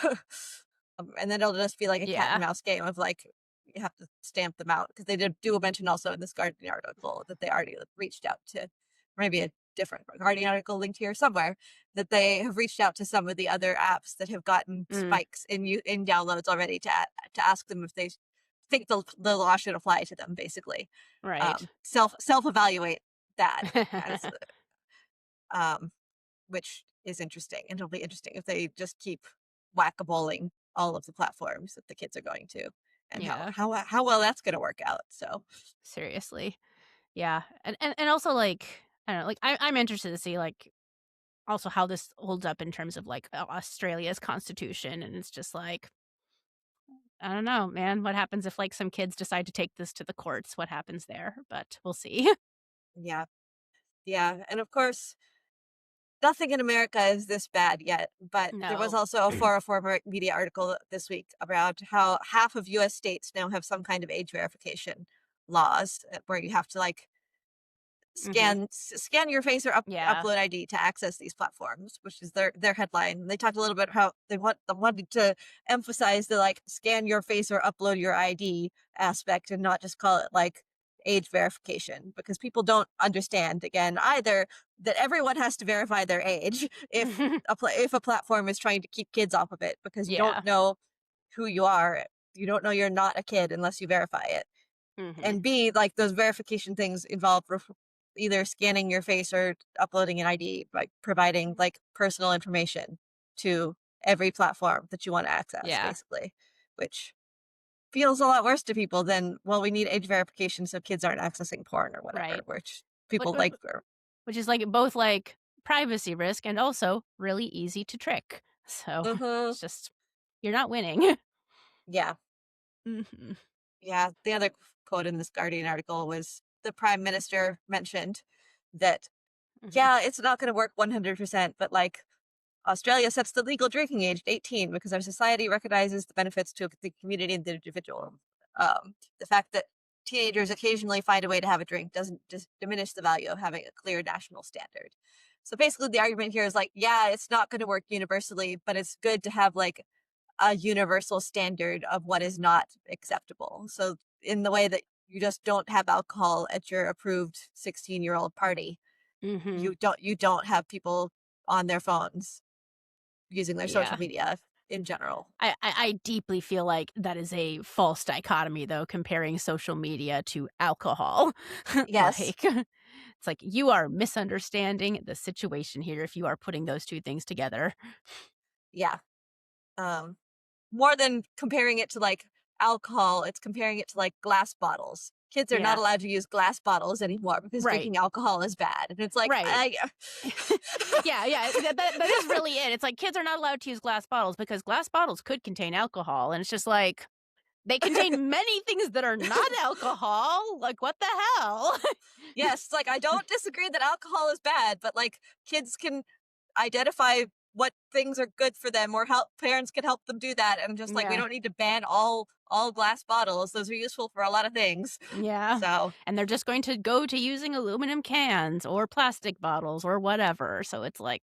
and then it'll just be like a cat and yeah. mouse game of like you have to stamp them out because they did do mention also in this Guardian article that they already like, reached out to maybe a different Guardian article linked here somewhere that they have reached out to some of the other apps that have gotten Mm, spikes in downloads already to ask them if they think the law should apply to them basically right. self evaluate that as um which is interesting. And it'll be interesting if they just keep whack-a-moling all of the platforms that the kids are going to and Yeah, how well that's gonna work out. So, seriously. Yeah, and also, like, I don't know, like, I'm interested to see, like, also how this holds up in terms of, like, Australia's constitution, and it's just like, I don't know, man, what happens if, like, some kids decide to take this to the courts? What happens there? But we'll see. yeah. Yeah, and of course, nothing in America is this bad yet, but there was No. also a 404 Media article this week about how half of US states now have some kind of age verification laws, where you have to, like, Mhm. scan your face or Yeah. upload ID to access these platforms, which is their headline. They talked a little bit how they wanted to emphasize the like scan your face or upload your ID aspect and not just call it like age verification because people don't understand again either that everyone has to verify their age if if a platform is trying to keep kids off of it because you don't Yeah. know who you are. You don't know you're not a kid unless you verify it Mhm. and B, like those verification things involve either scanning your face or uploading an ID, like providing like personal information to every platform that you want to access, Yeah. basically, which feels a lot worse to people than, well, we need age verification so kids aren't accessing porn or whatever, Right. which Which people which like, which is, like, both, like, privacy risk and also really easy to trick. So, hmm it's just you're not winning. yeah, Mhm. yeah. The other quote in this Guardian article was the prime minister mentioned that, Mhm. yeah, it's not going to work 100%, but like Australia sets the legal drinking age at 18 because our society recognizes the benefits to the community and the individual. The fact that teenagers occasionally find a way to have a drink doesn't just diminish the value of having a clear national standard. So basically, the argument here is like, yeah, it's not going to work universally, but it's good to have like a universal standard of what is not acceptable. So, in the way that you just don't have alcohol at your approved 16-year-old party, Mhm. you don't have people on their phones using their social Yeah. media in general. I deeply feel like that is a false dichotomy, though, comparing social media to alcohol. Yes. Like, it's like, you are misunderstanding the situation here if you are putting those 2 things together. Yeah. Um, more than comparing it to, like, alcohol, it's comparing it to, like, glass bottles. Kids are not Yeah. allowed to use glass bottles anymore because Right. drinking alcohol is bad, and it's like, Right. I Yeah, yeah, that is really it. It's like kids are not allowed to use glass bottles because glass bottles could contain alcohol, and it's just like, they contain many things that are not alcohol, like, what the hell? Yes, it's like, I don't disagree that alcohol is bad, but, like, kids can identify what things are good for them or help parents can help them do that, and just, like, we Yeah. don't need to ban all glass bottles, those are useful for a lot of things. Yeah, So and they're just going to go to using aluminum cans or plastic bottles or whatever, so it's like,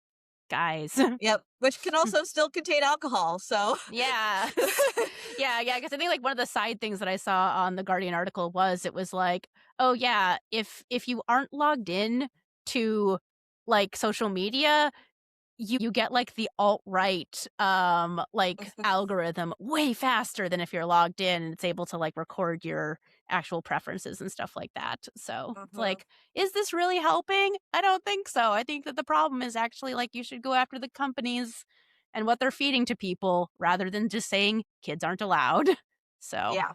"Guys." yep, which can also still contain alcohol, so Yeah. Yeah, yeah, 'cause I think, like, one of the side things that I saw on the Guardian article was it was like, "Oh, yeah, if you aren't logged in to, like, social media, you get, like, the alt-right, like, algorithm way faster than if you're logged in, and it's able to, like, record your actual preferences and stuff like that." So, it's Mhm. like, is this really helping? I don't think so. I think that the problem is actually, like, you should go after the companies and what they're feeding to people rather than just saying kids aren't allowed. So, Yeah.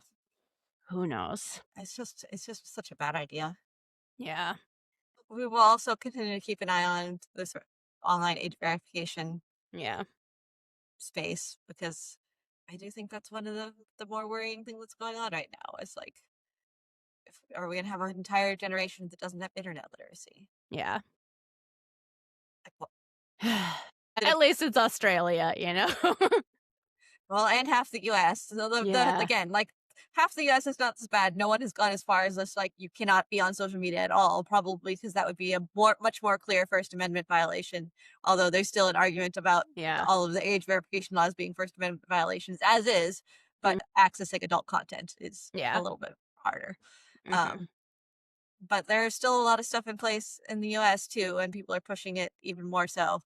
who knows? It's just such a bad idea. Yeah. We will also continue to keep an eye on this online age verification Yeah. space because I do think that's one of the more worrying things that's going on right now. Is like, are we gonna have an entire generation that doesn't have internet literacy? Yeah. Like, what? At least it's Australia, you know? Well, and half the U.S. So the Yeah. again, like half the U.S. is not as bad. No one has gone as far as this. Like, you cannot be on social media at all, probably because that would be a much more clear First Amendment violation. Although there's still an argument about Yeah. all of the age verification laws being First Amendment violations, as is. But Mm, accessing adult content is a yeah. little bit harder. Mhm. Um, but there's still a lot of stuff in place in the U.S. too, and people are pushing it even more so.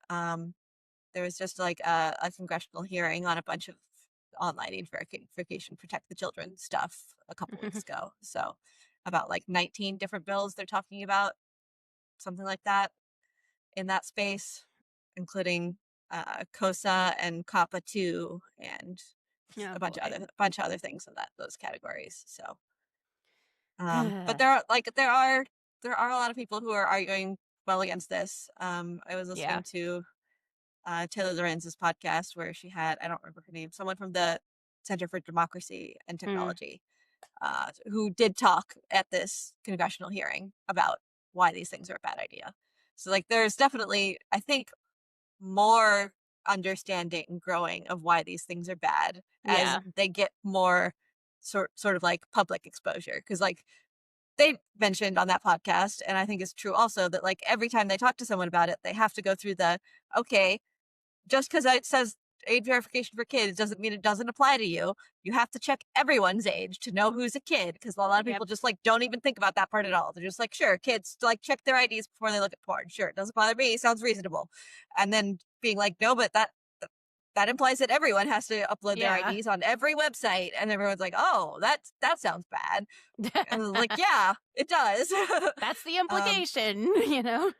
Um, there was just like a congressional hearing on a bunch of online age verification, protect the children stuff a couple weeks ago. So about like 19 different bills they're talking about, something like that in that space, including COSA and COPPA 2 and Oh a bunch of boy. other things in that those categories. So but there are a lot of people who are arguing well against this. I was Yeah. listening to Taylor Lorenz's podcast where she had, I don't remember her name, someone from the Center for Democracy and Mm. Technology, who did talk at this congressional hearing about why these things are a bad idea. So like there's definitely, I think, more understanding growing of why these things are bad as Yeah. they get more sort of like public exposure. Because like they mentioned on that podcast, and I think it's true also, that like every time they talk to someone about it, they have to go through the, okay, just because it says age verification for kids doesn't mean it doesn't apply to you. You have to check everyone's age to know who's a kid, because a lot of Yep. people just like don't even think about that part at all. They're just like, sure, kids like check their IDs before they look at porn. Sure, it doesn't bother me. Sounds reasonable. And then being like, no, but that implies that everyone has to upload their Yeah. IDs on every website, and everyone's like, oh, that sounds bad. And I was like, yeah, it does. That's the um, implication, you know?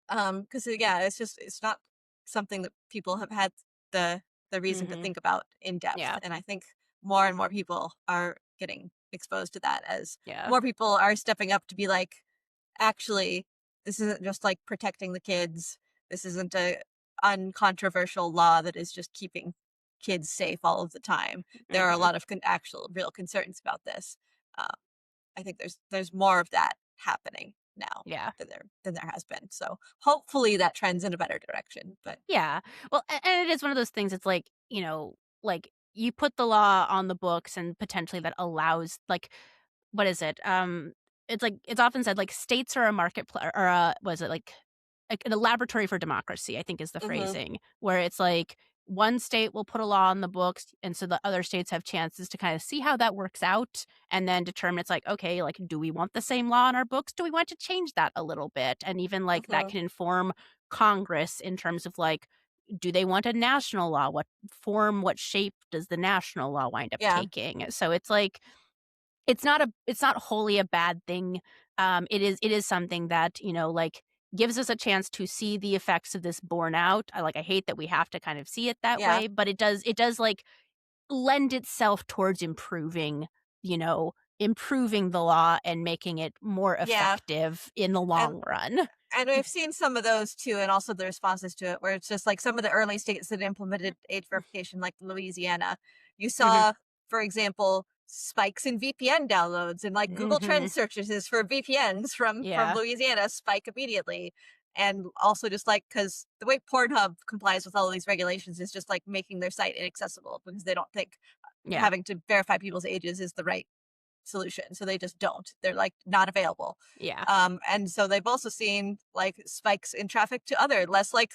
because yeah, it's not something that people have had the reason to Mhm. think about in depth, Yeah. and I think more and more people are getting exposed to that as Yeah. more people are stepping up to be like, actually, this isn't just like protecting the kids. This isn't a uncontroversial law that is just keeping kids safe all of the time. There are a Mhm. lot of actual real concerns about this. Uh, I think there's more of that happening now Yeah. than there has been. So hopefully that trends in a better direction. But Yeah. Well, and it is one of those things, it's like, like, you put the law on the books and potentially that allows, like, what is it? It's like it's often said, like, states are a marketplace, or was it like a laboratory for democracy, I think is the hmm phrasing, where it's like one state will put a law on the books, and so the other states have chances to kind of see how that works out and then determine, it's like, okay, like, do we want the same law in our books? Do we want to change that a little bit? And even like that hmm can inform Congress in terms of like, do they want a national law? What form, what shape does the national law wind up yeah, taking? So it's like it's not wholly a bad thing. It is something that, like, gives us a chance to see the effects of this borne out. I hate that we have to kind of see it that yeah, way, but it does like lend itself towards you know, improving the law and making it more yeah. effective in the And long run. And we've seen some of those too, and also the responses to it, where it's just like some of the early states that implemented age verification, like Louisiana. You Mhm. saw, for example, spikes in VPN downloads and like Google Trend Mhm. searches for VPNs from Yeah. Louisiana spike immediately. And also just like because the way Pornhub complies with all of these regulations is just like making their site inaccessible because they don't think Yeah. having to verify people's ages is the right solution. So they just don't. They're like not available. Yeah. And so they've also seen like spikes in traffic to other less like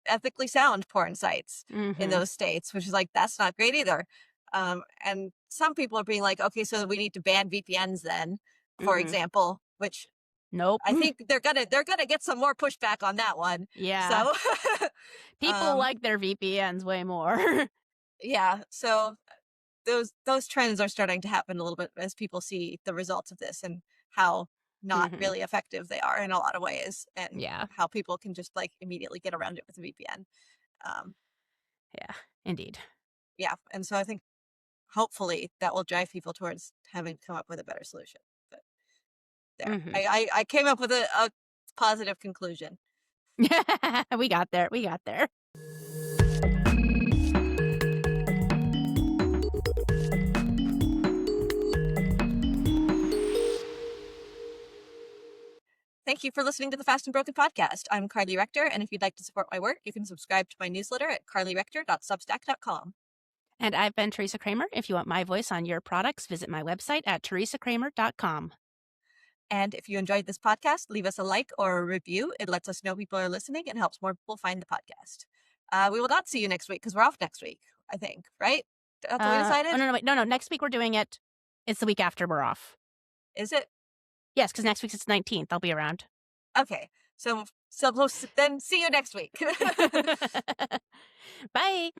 ethically sound porn sites in Mhm. those states, which is like that's not great either. And some people are being like, okay, so we need to ban VPNs then, for Mhm. example, which Nope. I think they're gonna get some more pushback on that one. Yeah. So People um like their VPNs way more. yeah, so those trends are starting to happen a little bit as people see the results of this and how not Mhm. really effective they are in a lot of ways and Yeah. how people can just like immediately get around it with a VPN. Um, Yeah, indeed. yeah, and so I think hopefully that will drive people towards having to come up with a better solution. But there, Hmm. I came up with a positive conclusion. We got there. We got there. Thank you for listening to the Fast and Broken podcast. I'm Carly Rector, and if you'd like to support my work, you can subscribe to my newsletter at carlyrector.substack.com. And I've been Teresa Kramer. If you want my voice on your products, visit my website at teresakramer.com. And if you enjoyed this podcast, leave us a like or a review. It lets us know people are listening and helps more people find the podcast. We will not see you next week because we're off next week, I think, right? That's what we decided? Oh, no, wait. No. Next week we're doing it. It's the week after we're off. Is it? Yes, because next week's it's 19th. I'll be around. Okay. So then see you next week. Bye.